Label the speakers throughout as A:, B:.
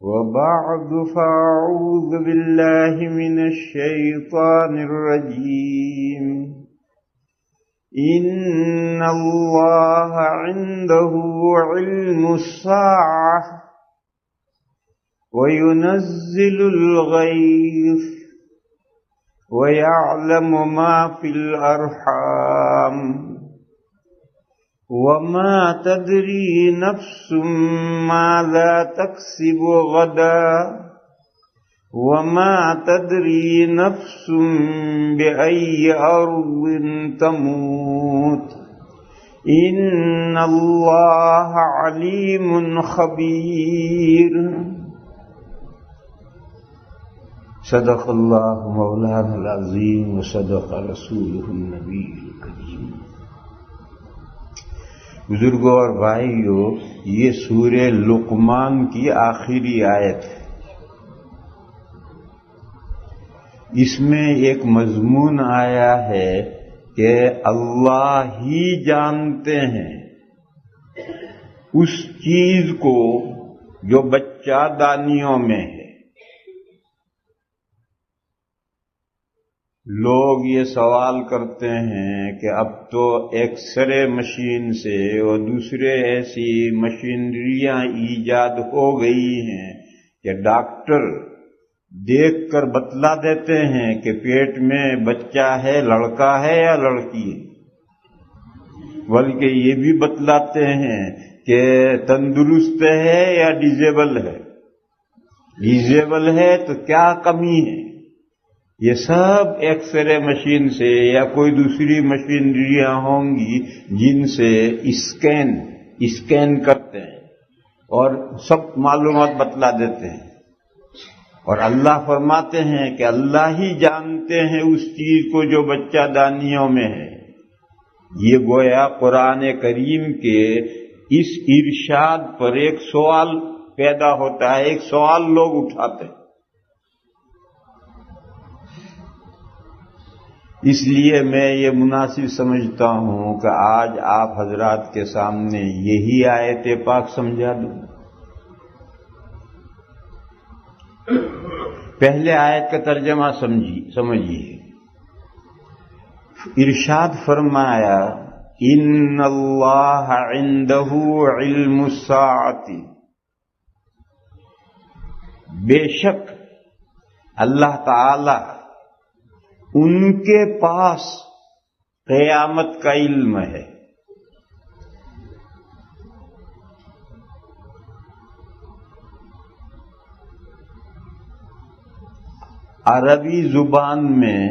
A: وبعد فأعوذ بالله من الشيطان الرجيم إن الله عنده علم الساعة وينزل الغيث ويعلم ما في الأرحام وما تدري نفس ماذا تكسب غدا وما تدري نفس بأي أرض تموت إن الله عليم خبير صدق اللہ مولانا العظیم وصدق رسولہ النبی الکریم۔ بزرگوں اور بھائیوں، یہ سورہ لقمان کی آخری آیت ہے۔ اس میں ایک مضمون آیا ہے کہ اللہ ہی جانتے ہیں اس چیز کو جو بچہ دانیوں میں ہے۔ لوگ یہ سوال کرتے ہیں کہ اب تو ایکس رے مشین سے اور دوسرے ایسی مشینریاں ایجاد ہو گئی ہیں کہ ڈاکٹر دیکھ کر بتلا دیتے ہیں کہ پیٹ میں بچہ ہے، لڑکا ہے یا لڑکی ہے، بلکہ یہ بھی بتلاتے ہیں کہ تندرست ہے یا ڈیزیبل ہے، ڈیزیبل ہے تو کیا کمی ہے۔ یہ سب ایکس رے مشین سے یا کوئی دوسری مشینریاں ہوں گی جن سے اسکین کرتے ہیں اور سب معلومات بتلا دیتے ہیں۔ اور اللہ فرماتے ہیں کہ اللہ ہی جانتے ہیں اس چیز کو جو بچہ دانیوں میں ہے۔ یہ گویا قرآن کریم کے اس ارشاد پر ایک سوال پیدا ہوتا ہے، ایک سوال لوگ اٹھاتے ہیں۔ اس لیے میں یہ مناسب سمجھتا ہوں کہ آج آپ حضرات کے سامنے یہی آیت پاک سمجھا دوں۔ پہلے آیت کا ترجمہ سمجھیے۔ ارشاد فرمایا ان اللہ عندہ علم الساعۃ، بے شک اللہ تعالی ان کے پاس قیامت کا علم ہے۔ عربی زبان میں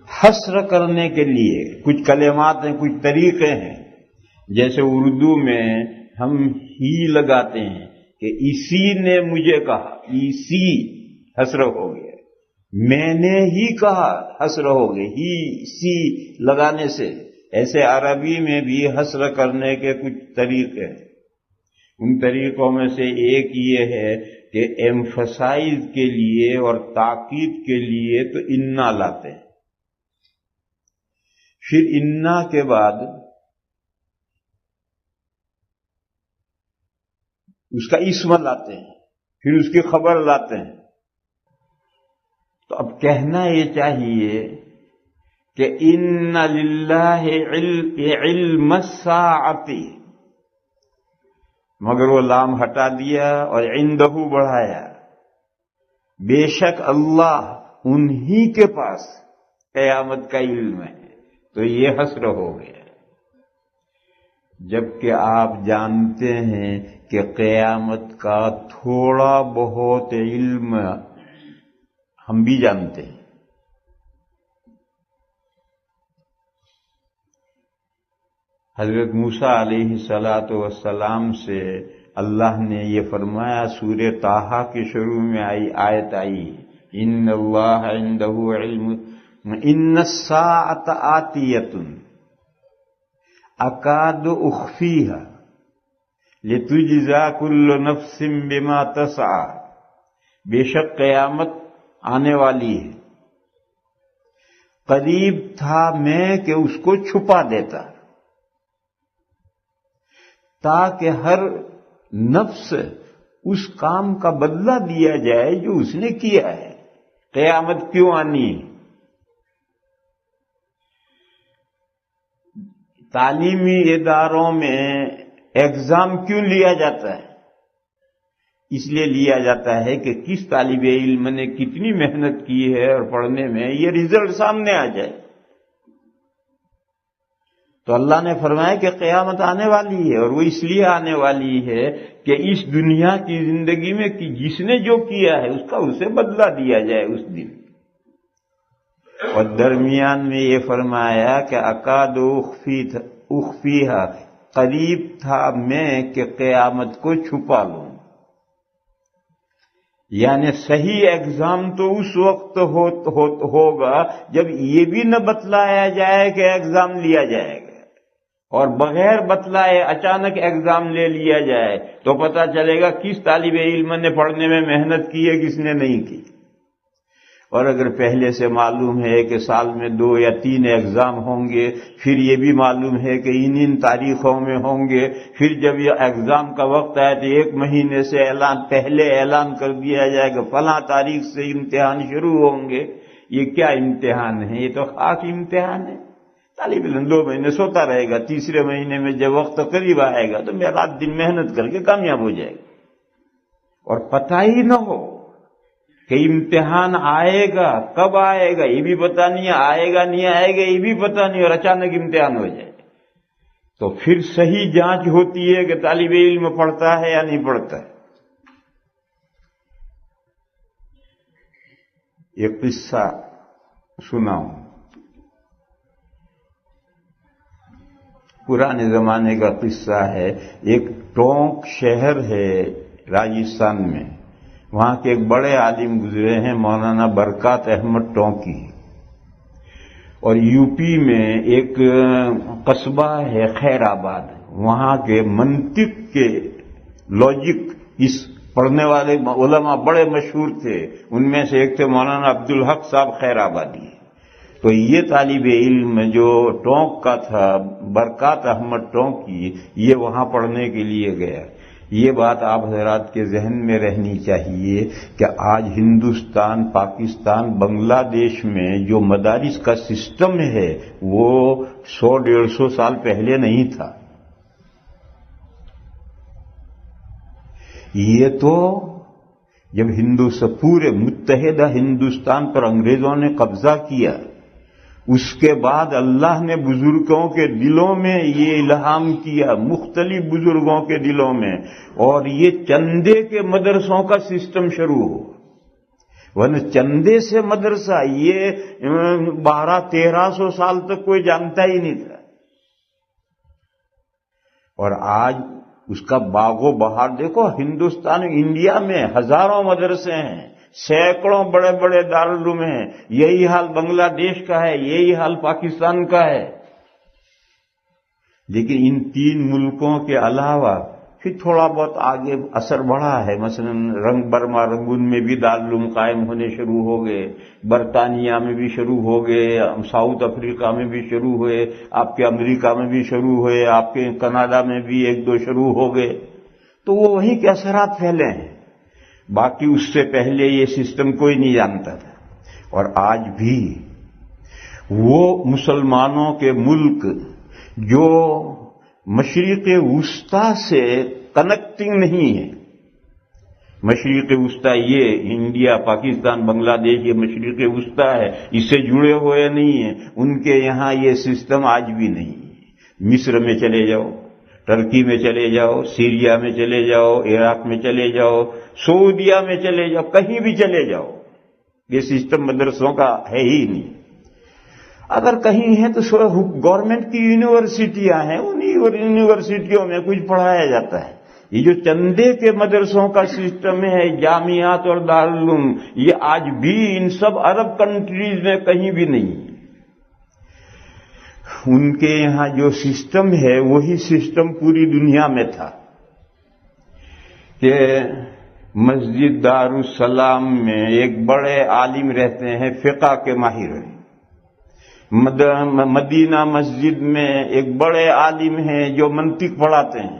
A: حصر کرنے کے لیے کچھ کلمات ہیں، کچھ طریقے ہیں۔ جیسے اردو میں ہم ہی لگاتے ہیں کہ اسی نے مجھے کہا، اسی حصر ہو گیا، میں نے ہی کہا حصر ہو گئے، ہی سی لگانے سے۔ ایسے عربی میں بھی حصر کرنے کے کچھ طریقے ہیں۔ ان طریقوں میں سے ایک یہ ہے کہ ایمفسائز کے لیے اور تاکید کے لیے تو انا لاتے ہیں، پھر انا کے بعد اس کا اسم لاتے ہیں، پھر اس کی خبر لاتے ہیں۔ تو اب کہنا یہ چاہیے کہ ان للہ علم الساعۃ، مگر وہ لام ہٹا دیا اور عندہ بڑھایا، بے شک اللہ انہی کے پاس قیامت کا علم ہے، تو یہ حصر ہو گیا۔ جبکہ آپ جانتے ہیں کہ قیامت کا تھوڑا بہت علم ہم بھی جانتے ہیں۔ حضرت موسیٰ علیہ السلام سے اللہ نے یہ فرمایا، سورہ طٰہٰ کے شروع میں آیت آئی، ان اللہ عندہ علم ان الساعۃ آتیۃ اکاد اخفیہا لتجزا کل نفس بما تسعی، بے شک قیامت آنے والی ہے، قریب تھا میں کہ اس کو چھپا دیتا تاکہ ہر نفس اس کام کا بدلہ دیا جائے جو اس نے کیا ہے. قیامت کیوں آنی ہے؟ تعلیمی اداروں میں ایگزام کیوں لیا جاتا ہے؟ اس لیے لیا جاتا ہے کہ کس طالب علم نے کتنی محنت کی ہے اور پڑھنے میں یہ رزلٹ سامنے آ جائے. تو اللہ نے فرمایا کہ قیامت آنے والی ہے، اور وہ اس لیے آنے والی ہے کہ اس دنیا کی زندگی میں جس نے جو کیا ہے اس کا اسے بدلہ دیا جائے اس دن. اور درمیان میں یہ فرمایا کہ اکاد اخفیہا، قریب تھا میں کہ قیامت کو چھپا لوں. یعنی صحیح ایگزام تو اس وقت ہوگا جب یہ بھی نہ بتلایا جائے کہ ایگزام لیا جائے گا، اور بغیر بتلائے اچانک ایگزام لے لیا جائے تو پتہ چلے گا کس طالب علم نے پڑھنے میں محنت کی ہے، کس نے نہیں کی. اور اگر پہلے سے معلوم ہے کہ سال میں 2 یا 3 ایگزام ہوں گے، پھر یہ بھی معلوم ہے کہ ان تاریخوں میں ہوں گے، پھر جب یہ ایگزام کا وقت آئے تو 1 مہینے سے پہلے اعلان کر دیا جائے کہ فلاں تاریخ سے امتحان شروع ہوں گے. یہ کیا امتحان ہے؟ یہ تو خاص امتحان ہے. طالب علم 2 مہینے سوتا رہے گا، تیسرے مہینے میں جب وقت قریب آئے گا تو میں رات دن محنت کر کے کامیاب ہو جائے گا. اور پتہ ہی نہ ہو کہ امتحان آئے گا، کب آئے گا یہ بھی پتہ نہیں، آئے گا نہیں آئے گا یہ بھی پتہ نہیں، اور اچانک امتحان ہو جائے تو پھر صحیح جانچ ہوتی ہے کہ طالب علم پڑھتا ہے یا نہیں پڑھتا ہے. ایک قصہ سناؤں. پرانے زمانے کا قصہ ہے. ایک ٹونک شہر ہے راجستھان میں، وہاں کے ایک بڑے عالم گزرے ہیں مولانا برکات احمد ٹونکی. اور یو پی میں ایک قصبہ ہے خیر آباد، وہاں کے منطق کے لاجک اس پڑھنے والے علماء بڑے مشہور تھے. ان میں سے ایک تھے مولانا عبدالحق صاحب خیر آبادی. تو یہ طالب علم جو ٹونک کا تھا، برکات احمد ٹونکی، یہ وہاں پڑھنے کے لیے گیا. یہ بات آپ حضرات کے ذہن میں رہنی چاہیے کہ آج ہندوستان، پاکستان، بنگلہ دیش میں جو مدارس کا سسٹم ہے وہ 100-150 سال پہلے نہیں تھا. یہ تو جب پورے متحدہ ہندوستان پر انگریزوں نے قبضہ کیا، اس کے بعد اللہ نے بزرگوں کے دلوں میں یہ الہام کیا، مختلف بزرگوں کے دلوں میں، اور یہ چندے کے مدرسوں کا سسٹم شروع ہو. ورنہ چندے سے مدرسہ یہ 1200-1300 سال تک کوئی جانتا ہی نہیں تھا. اور آج اس کا باغ و بہار دیکھو. ہندوستان، انڈیا میں ہزاروں مدرسے ہیں، سینکڑوں بڑے بڑے دارالعلوم ہیں. یہی حال بنگلہ دیش کا ہے، یہی حال پاکستان کا ہے. لیکن ان 3 ملکوں کے علاوہ پھر تھوڑا بہت آگے اثر بڑھا ہے. مثلا برما رنگون میں بھی دارالعلوم قائم ہونے شروع ہو گئے، برطانیہ میں بھی شروع ہو گئے، ساؤتھ افریقہ میں بھی شروع ہوئے، آپ کے امریکہ میں بھی شروع ہوئے، آپ کے کینیڈا میں بھی 1-2 شروع ہو گئے. تو وہ وہیں کے اثرات پھیلے ہیں. باقی اس سے پہلے یہ سسٹم کوئی نہیں جانتا تھا. اور آج بھی وہ مسلمانوں کے ملک جو مشرق وسطی سے کنیکٹنگ نہیں ہے، مشرق وسطی یہ انڈیا، پاکستان، بنگلہ دیش، یہ مشرق وسطی ہے، اس سے جڑے ہوئے نہیں ہیں، ان کے یہاں یہ سسٹم آج بھی نہیں ہے. مصر میں چلے جاؤ، ترکی میں چلے جاؤ، سیریا میں چلے جاؤ، عراق میں چلے جاؤ، سعودیہ میں چلے جاؤ، کہیں بھی چلے جاؤ، یہ سسٹم مدرسوں کا ہے ہی نہیں. اگر کہیں ہے تو گورنمنٹ کی یونیورسٹیاں ہیں، ان یونیورسٹیوں میں کچھ پڑھایا جاتا ہے. یہ جو چندے کے مدرسوں کا سسٹم ہے، جامعات اور دارالعلوم، یہ آج بھی ان سب عرب کنٹریز میں کہیں بھی نہیں. ان کے یہاں جو سسٹم ہے وہی سسٹم پوری دنیا میں تھا کہ مسجد دارالسلام میں ایک بڑے عالم رہتے ہیں، فقہ کے ماہر ہیں. مدینہ مسجد میں ایک بڑے عالم ہیں جو منطق پڑھاتے ہیں.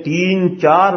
A: 3-4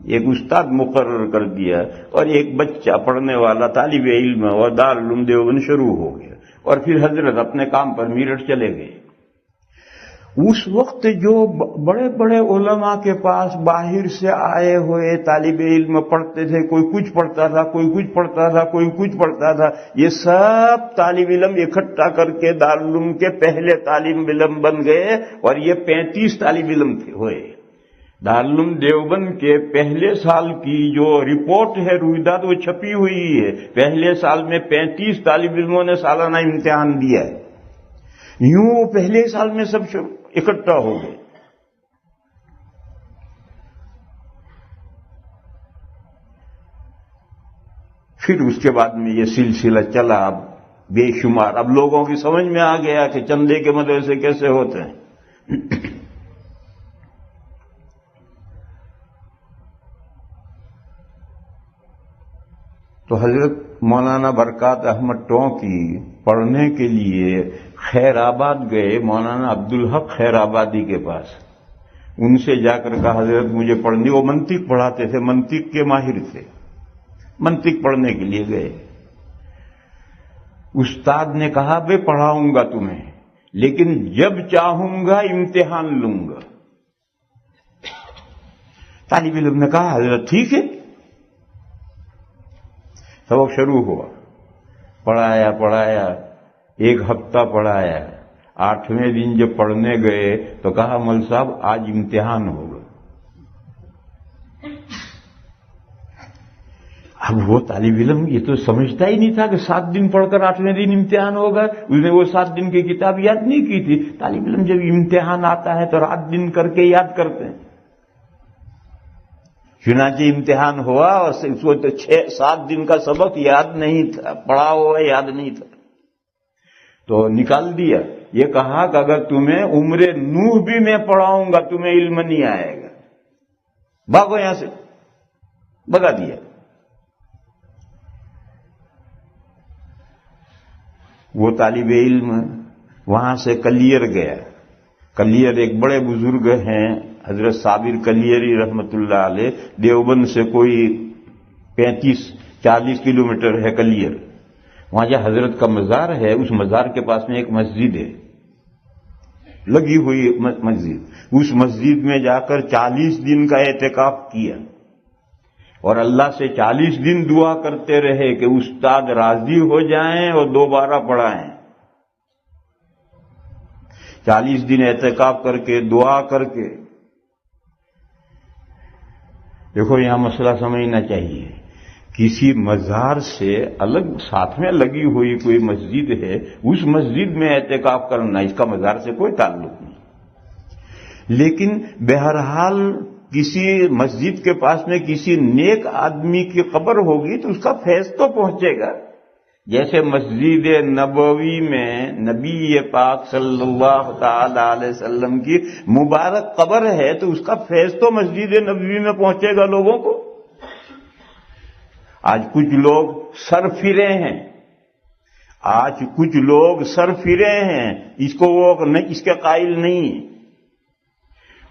A: ایک استاد مقرر کر دیا اور ایک بچہ پڑھنے والا طالب علم اور دارالعلوم دیوبند شروع ہو گیا، اور پھر حضرت اپنے کام پر میرٹھ چلے گئے۔ اس وقت جو بڑے بڑے علماء کے پاس باہر سے آئے ہوئے طالب علم پڑھتے تھے، کوئی کچھ پڑھتا تھا، کوئی کچھ پڑھتا تھا، کوئی کچھ پڑھتا تھا، یہ سب طالب علم اکٹھا کر کے دارالعلوم کے پہلے طالب علم بن گئے، اور یہ 35 طالب علم ہوئے۔ دارالعلوم دیوبند کے پہلے سال کی جو رپورٹ ہے رویداد وہ چھپی ہوئی ہے، پہلے سال میں 35 طالب علموں نے سالانہ امتحان دیا ہے۔ یوں پہلے سال میں سب اکٹھا ہو گئے۔ پھر اس کے بعد میں یہ سلسلہ چلا، اب بے شمار، اب لوگوں کی سمجھ میں آ گیا کہ چندے کے مدرسے کیسے ہوتے ہیں۔ تو حضرت مولانا برکات احمد ٹونکی پڑھنے کے لیے خیر آباد گئے، مولانا عبدالحق خیر آبادی کے پاس۔ ان سے جا کر کہا حضرت مجھے پڑھنی، وہ منطق پڑھاتے تھے، منطق کے ماہر تھے، منطق پڑھنے کے لیے گئے۔ استاد نے کہا میں پڑھاؤں گا تمہیں، لیکن جب چاہوں گا امتحان لوں گا۔ طالب علم نے کہا حضرت ٹھیک ہے۔ سبق شروع ہوا، پڑھایا، ایک ہفتہ پڑھایا، 8ویں دن جب پڑھنے گئے تو کہا مول صاحب آج امتحان ہوگا۔ اب وہ طالب علم یہ تو سمجھتا ہی نہیں تھا کہ 7 دن پڑھ کر 8ویں دن امتحان ہوگا، اس نے وہ 7 دن کی کتاب یاد نہیں کی تھی۔ طالب علم جب امتحان آتا ہے تو رات دن کر کے یاد کرتے ہیں۔ چنانچہ امتحان ہوا اور اس کو تو 6-7 دن کا سبق یاد نہیں تھا، پڑھا ہوا یاد نہیں تھا، تو نکال دیا۔ یہ کہا کہ اگر تمہیں عمر نوح بھی میں پڑھاؤں گا تمہیں علم نہیں آئے گا، بھاگو یہاں سے، بھگا دیا۔ وہ طالب علم وہاں سے کلیر گیا۔ کلیر ایک بڑے بزرگ ہیں حضرت صابر کلیری رحمت اللہ علیہ، دیوبند سے کوئی 35-40 کلومیٹر ہے کلیر۔ وہاں جو حضرت کا مزار ہے اس مزار کے پاس میں ایک مسجد ہے، لگی ہوئی مسجد۔ اس مسجد میں جا کر 40 دن کا اعتکاف کیا، اور اللہ سے 40 دن دعا کرتے رہے کہ استاد راضی ہو جائیں اور دوبارہ پڑھائیں۔ 40 دن اعتکاف کر کے دعا کر کے، دیکھو یہاں مسئلہ سمجھنا چاہیے، کسی مزار سے الگ ساتھ میں لگی ہوئی کوئی مسجد ہے، اس مسجد میں اعتکاف کرنا، اس کا مزار سے کوئی تعلق نہیں۔ لیکن بہرحال کسی مسجد کے پاس میں کسی نیک آدمی کی قبر ہوگی تو اس کا فیض تو پہنچے گا۔ جیسے مسجد نبوی میں نبی پاک صلی اللہ تعالی علیہ وسلم کی مبارک قبر ہے تو اس کا فیض تو مسجد نبوی میں پہنچے گا لوگوں کو۔ آج کچھ لوگ سر پھرے ہیں، اس کو وہ اس کے قائل نہیں ہیں،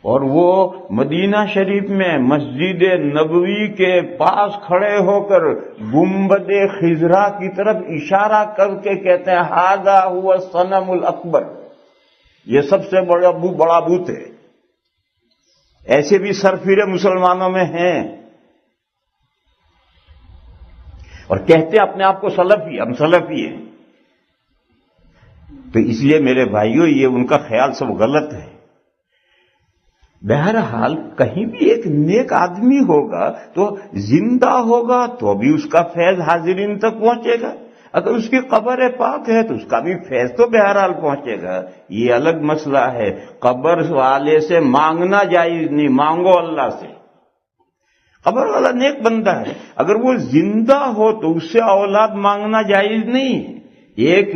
A: اور وہ مدینہ شریف میں مسجد نبوی کے پاس کھڑے ہو کر گنبد خضرا کی طرف اشارہ کر کے کہتے ہیں ھذا ھو الصنم الاکبر، یہ سب سے بڑا بت ہے۔ ایسے بھی سرفرے مسلمانوں میں ہیں، اور کہتے ہیں اپنے آپ کو سلفی، ہم سلفی ہیں۔ تو اس لیے میرے بھائیوں یہ ان کا خیال سب غلط ہے۔ بہرحال کہیں بھی ایک نیک آدمی ہوگا تو زندہ ہوگا تو بھی اس کا فیض حاضرین تک پہنچے گا، اگر اس کی قبر پاک ہے تو اس کا بھی فیض تو بہرحال پہنچے گا۔ یہ الگ مسئلہ ہے، قبر والے سے مانگنا جائز نہیں، مانگو اللہ سے۔ قبر والا نیک بندہ ہے، اگر وہ زندہ ہو تو اس سے اولاد مانگنا جائز نہیں ہے۔ ایک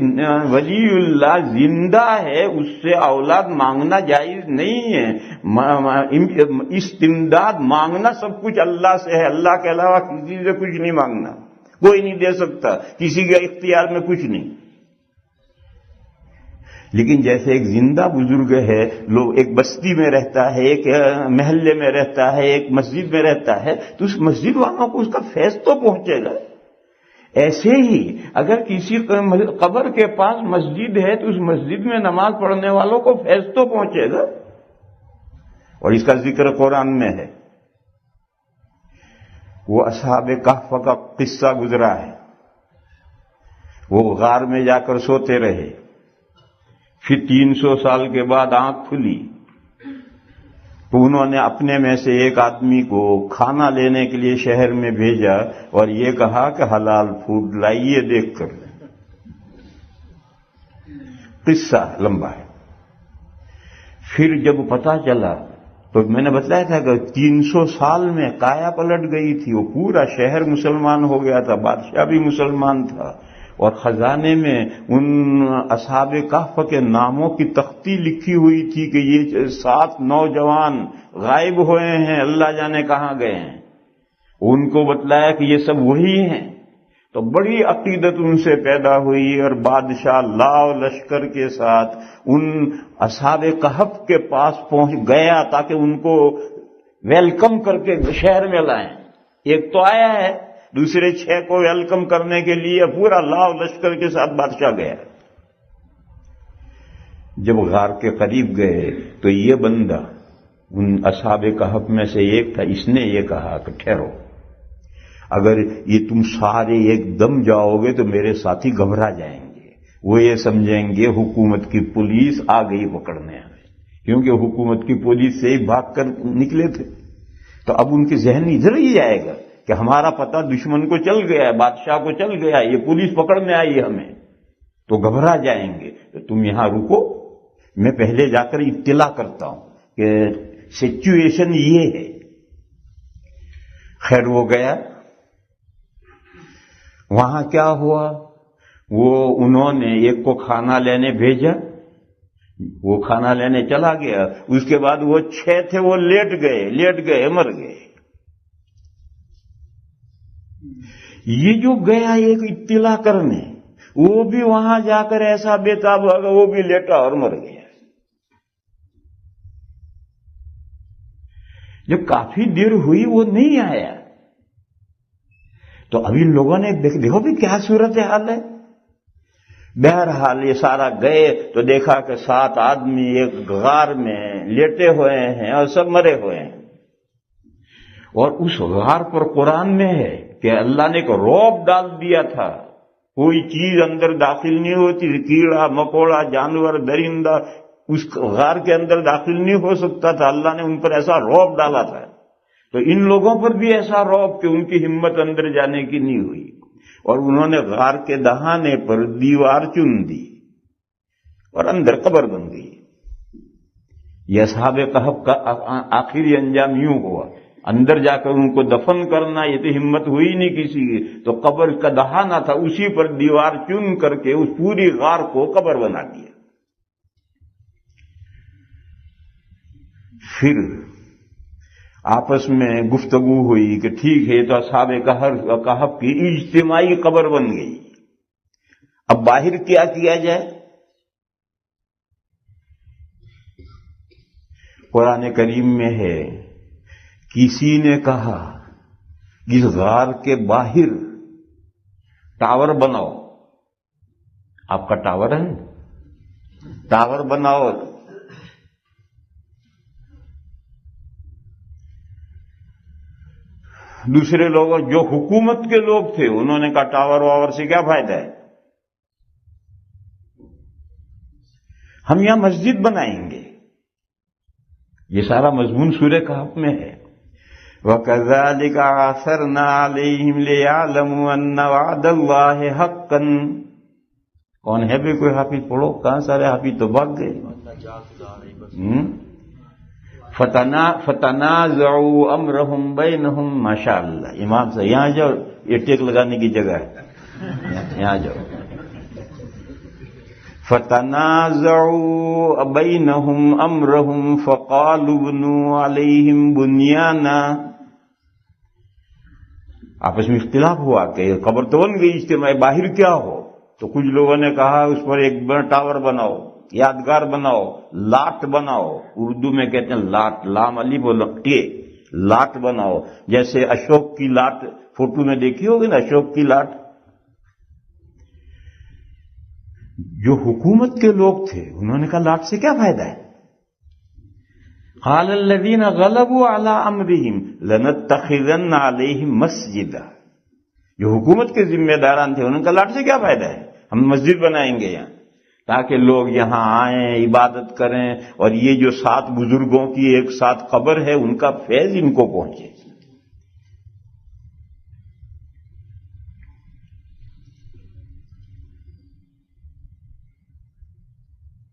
A: ولی اللہ زندہ ہے، اس سے اولاد مانگنا جائز نہیں ہے۔ استمداد مانگنا سب کچھ اللہ سے ہے، اللہ کے علاوہ کسی سے کچھ نہیں مانگنا، کوئی نہیں دے سکتا، کسی کے اختیار میں کچھ نہیں۔ لیکن جیسے ایک زندہ بزرگ ہے، لوگ ایک بستی میں رہتا ہے، ایک محلے میں رہتا ہے، ایک مسجد میں رہتا ہے، تو اس مسجد والوں کو اس کا فیض تو پہنچے گا۔ ایسے ہی اگر کسی قبر کے پاس مسجد ہے تو اس مسجد میں نماز پڑھنے والوں کو فیض تو پہنچے گا، اور اس کا ذکر قرآن میں ہے۔ وہ اصحاب کہف کا قصہ گزرا ہے، وہ غار میں جا کر سوتے رہے، پھر 300 سال کے بعد آنکھ کھلی تو انہوں نے اپنے میں سے ایک آدمی کو کھانا لینے کے لیے شہر میں بھیجا اور یہ کہا کہ حلال فوڈ لائیے دیکھ کر۔ قصہ لمبا ہے۔ پھر جب پتا چلا تو میں نے بتایا تھا کہ 300 سال میں کایا پلٹ گئی تھی، وہ پورا شہر مسلمان ہو گیا تھا، بادشاہ بھی مسلمان تھا، اور خزانے میں ان اصحاب کہف کے ناموں کی تختی لکھی ہوئی تھی کہ یہ 7 نوجوان غائب ہوئے ہیں، اللہ جانے کہاں گئے ہیں۔ ان کو بتلایا کہ یہ سب وہی ہیں، تو بڑی عقیدت ان سے پیدا ہوئی، اور بادشاہ لاؤ لشکر کے ساتھ ان اصحاب کہف کے پاس پہنچ گیا تاکہ ان کو ویلکم کر کے شہر میں لائیں۔ ایک تو آیا ہے، دوسرے 6 کو ویلکم کرنے کے لیے پورا لاؤ لشکر کے ساتھ بادشاہ گیا۔ جب غار کے قریب گئے تو یہ بندہ ان اصحاب کہف میں سے ایک تھا، اس نے یہ کہا کہ ٹھہرو، اگر یہ تم سارے ایک دم جاؤ گے تو میرے ساتھی گھبرا جائیں گے، وہ یہ سمجھیں گے حکومت کی پولیس آ گئی پکڑنے ہمیں، کیونکہ حکومت کی پولیس سے ہی بھاگ کر نکلے تھے۔ تو اب ان کے ذہن میں ادھر ہی جائے گا کہ ہمارا پتہ دشمن کو چل گیا ہے، بادشاہ کو چل گیا ہے، یہ پولیس پکڑنے آئی ہے ہمیں، تو گھبرا جائیں گے۔ تو تم یہاں رکو، میں پہلے جا کر اطلاع کرتا ہوں کہ سچویشن یہ ہے۔ خیر وہ گیا، وہاں کیا ہوا، وہ انہوں نے ایک کو کھانا لینے بھیجا، وہ کھانا لینے چلا گیا، اس کے بعد وہ 6 تھے وہ لیٹ گئے مر گئے۔ یہ جو گیا ایک اطلاع کرنے، وہ بھی وہاں جا کر ایسا بےتاب ہوگا، وہ بھی لیٹا اور مر گیا۔ جب کافی دیر ہوئی وہ نہیں آیا تو ابھی لوگوں نے دیکھو بھی کیا صورت حال ہے۔ بہرحال یہ سارا گئے تو دیکھا کہ 7 آدمی ایک غار میں لیٹے ہوئے ہیں اور سب مرے ہوئے ہیں، اور اس غار پر قرآن میں ہے کہ اللہ نے ایک رعب ڈال دیا تھا، کوئی چیز اندر داخل نہیں ہوتی، کیڑا مکوڑا جانور درندہ اس غار کے اندر داخل نہیں ہو سکتا تھا، اللہ نے ان پر ایسا رعب ڈالا تھا۔ تو ان لوگوں پر بھی ایسا رعب کہ ان کی ہمت اندر جانے کی نہیں ہوئی، اور انہوں نے غار کے دہانے پر دیوار چن دی اور اندر قبر بن گئی۔ یہ اصحاب کہف کا آخری انجام یوں ہوا، اندر جا کر ان کو دفن کرنا یہ تو ہمت ہوئی نہیں کسی کی، تو قبر کا دہانہ تھا اسی پر دیوار چن کر کے اس پوری غار کو قبر بنا دیا۔ پھر آپس میں گفتگو ہوئی کہ ٹھیک ہے تو اصحاب کہف کی اجتماعی قبر بن گئی، اب باہر کیا کیا جائے؟ قرآن کریم میں ہے، کسی نے کہا اس غار کے باہر ٹاور بناؤ، آپ کا ٹاور ہے، ٹاور بناؤ۔ دوسرے لوگ جو حکومت کے لوگ تھے انہوں نے کہا ٹاور واور سے کیا فائدہ ہے، ہم یہاں مسجد بنائیں گے۔ یہ سارا مضمون سورہ کہف میں ہے۔ وَكَذَلِكَ عَثَرْنَا عَلَيْهِمْ لِيَعْلَمُوا أَنَّ وَعْدَ اللَّهِ حَقًّا۔ کون ہے بھی کوئی حافظ؟ پڑھو، کہاں سارے حافظ تو بھاگ گئے۔ فتنازعوا امرهم بینہم، ماشاءاللہ امام صاحب یہاں جاؤ، یہ ٹیک لگانے کی جگہ ہے، یہاں جاؤ۔ فتنازعوا بینہم امرهم فقالوا بنوا علیہم بنیانا۔ آپس میں اختلاف ہوا کہ قبر تو بن گئی اجتماعی، باہر کیا ہو؟ تو کچھ لوگوں نے کہا اس پر ایک بڑا ٹاور بناؤ، یادگار بناؤ، لاٹ بناؤ، اردو میں کہتے ہیں لاٹ، لام الف و ٹے، لاٹ بناؤ، جیسے اشوک کی لاٹ فوٹو میں دیکھی ہوگی نا، اشوک کی لاٹ۔ جو حکومت کے لوگ تھے انہوں نے کہا لاٹ سے کیا فائدہ ہے؟ قال الذين غلبوا على امرهم لنتخذن عليهم مسجدا، جو حکومت کے ذمہ داران تھے انہوں نے کہا لاٹ سے کیا فائدہ ہے، ہم مسجد بنائیں گے یہاں تاکہ لوگ یہاں آئیں، عبادت کریں، اور یہ جو 7 بزرگوں کی ایک ساتھ قبر ہے ان کا فیض ان کو پہنچے۔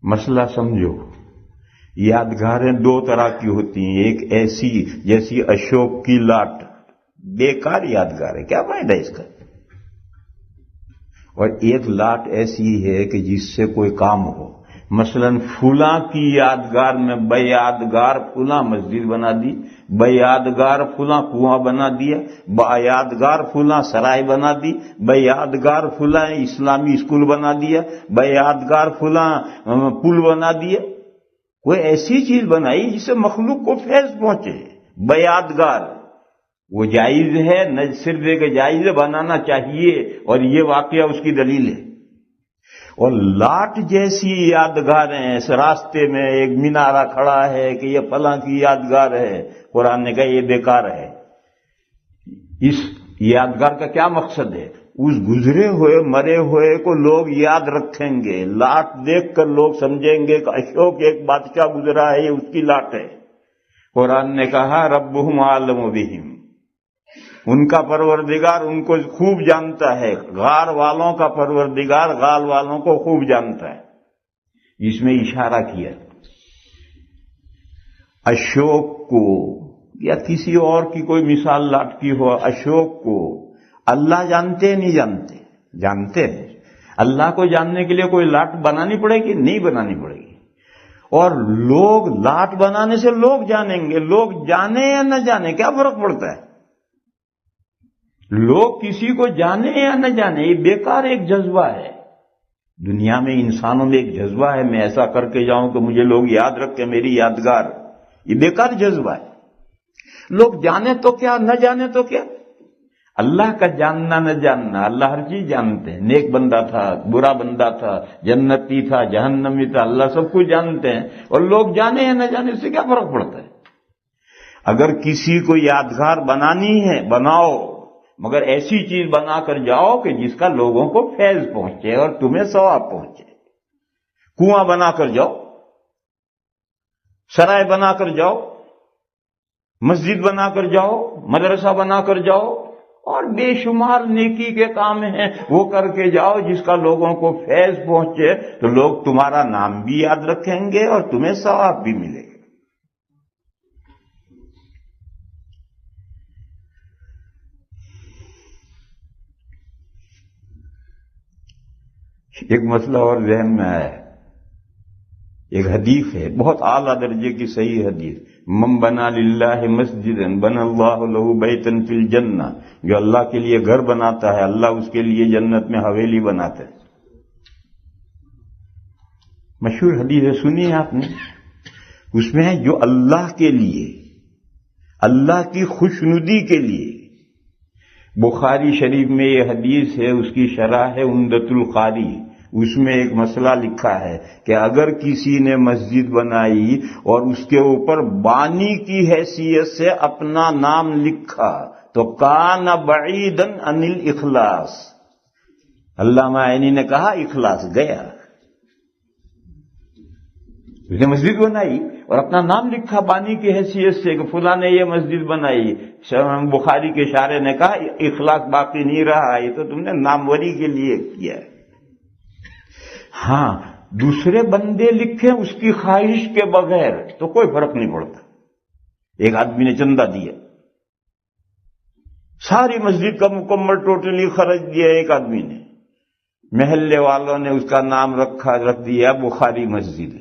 A: مسئلہ سمجھو، یادگاریں 2 طرح کی ہوتی ہیں، ایک ایسی جیسی اشوک کی لاٹ، بیکار یادگار ہے، کیا فائدہ ہے اس کا، اور ایک لاٹ ایسی ہے کہ جس سے کوئی کام ہو۔ مثلا فلاں کی یادگار میں بے یادگار فلاں مسجد بنا دی، بے یادگار فلاں کنواں بنا دیا، بے یادگار فلاں سرائے بنا دی، بے یادگار فلاں اسلامی اسکول بنا دیا، بے یادگار فلاں پل بنا دیا۔ کوئی ایسی چیز بنائی جس سے مخلوق کو فیض پہنچے، بے یادگار، وہ جائز ہے، نہ صرف ایک جائز ہے، بنانا چاہیے، اور یہ واقعہ اس کی دلیل ہے۔ اور لاٹ جیسی یادگاریں، اس راستے میں ایک مینارہ کھڑا ہے کہ یہ فلاں کی یادگار ہے، قرآن نے کہا یہ بیکار ہے۔ اس یادگار کا کیا مقصد ہے؟ اس گزرے ہوئے مرے ہوئے کو لوگ یاد رکھیں گے، لاٹ دیکھ کر لوگ سمجھیں گے کہ اشوک ایک بادشاہ گزرا ہے، یہ اس کی لاٹ ہے۔ قرآن نے کہا ربہم عالم بہم، ان کا پروردگار ان کو خوب جانتا ہے، غار والوں کا پروردگار غار والوں کو خوب جانتا ہے۔ اس میں اشارہ کیا اشوک کو، یا کسی اور کی کوئی مثال لاٹ کی ہو، اشوک کو اللہ جانتے نہیں جانتے؟ جانتے ہیں۔ اللہ کو جاننے کے لیے کوئی لاٹ بنانی پڑے گی؟ نہیں بنانی پڑے گی۔ اور لوگ لاٹ بنانے سے لوگ جانیں گے، لوگ جانے یا نہ جانے کیا فرق پڑتا ہے؟ لوگ کسی کو جانے یا نہ جانے یہ بیکار ایک جذبہ ہے۔ دنیا میں انسانوں میں ایک جذبہ ہے، میں ایسا کر کے جاؤں کہ مجھے لوگ یاد رکھیں، میری یادگار، یہ بیکار جذبہ ہے۔ لوگ جانے تو کیا، نہ جانے تو کیا، اللہ کا جاننا نہ جاننا، اللہ ہر چیز جانتے ہیں، نیک بندہ تھا، برا بندہ تھا، جنتی تھا، جہنمی تھا، اللہ سب کچھ جانتے ہیں، اور لوگ جانے یا نہ جانے اس سے کیا فرق پڑتا ہے؟ اگر کسی کو یادگار بنانی ہے بناؤ، مگر ایسی چیز بنا کر جاؤ کہ جس کا لوگوں کو فیض پہنچے اور تمہیں ثواب پہنچے۔ کنواں بنا کر جاؤ، سرائے بنا کر جاؤ، مسجد بنا کر جاؤ، مدرسہ بنا کر جاؤ، اور بے شمار نیکی کے کام ہیں وہ کر کے جاؤ جس کا لوگوں کو فیض پہنچے، تو لوگ تمہارا نام بھی یاد رکھیں گے اور تمہیں ثواب بھی ملے گا۔ ایک مسئلہ اور ذہن میں آیا ہے، ایک حدیث ہے بہت اعلیٰ درجے کی صحیح حدیث، من بنا للہ مسجدا بنا اللہ لہ بیتا فی الجنہ، جو اللہ کے لیے گھر بناتا ہے اللہ اس کے لیے جنت میں حویلی بناتا ہے۔ مشہور حدیث ہے، سنی ہے آپ نے؟ اس میں ہے جو اللہ کے لیے، اللہ کی خوشنودی کے لیے، بخاری شریف میں یہ حدیث ہے، اس کی شرح ہے عمدۃ القاری، اس میں ایک مسئلہ لکھا ہے کہ اگر کسی نے مسجد بنائی اور اس کے اوپر بانی کی حیثیت سے اپنا نام لکھا تو کان بعیدا عن الاخلاص، علامہ عینی نے کہا اخلاص گیا۔ اس نے مسجد بنائی اور اپنا نام لکھا بانی کی حیثیت سے کہ فلاں نے یہ مسجد بنائی، بخاری کے شارح نے کہا اخلاص باقی نہیں رہا، یہ تو تم نے ناموری کے لیے کیا ہے۔ ہاں دوسرے بندے لکھیں اس کی خواہش کے بغیر تو کوئی فرق نہیں پڑتا۔ ایک آدمی نے چندہ دیا، ساری مسجد کا مکمل ٹوٹلی خرچ دیا، ایک آدمی نے، محلے والوں نے اس کا نام رکھ دیا بخاری مسجد،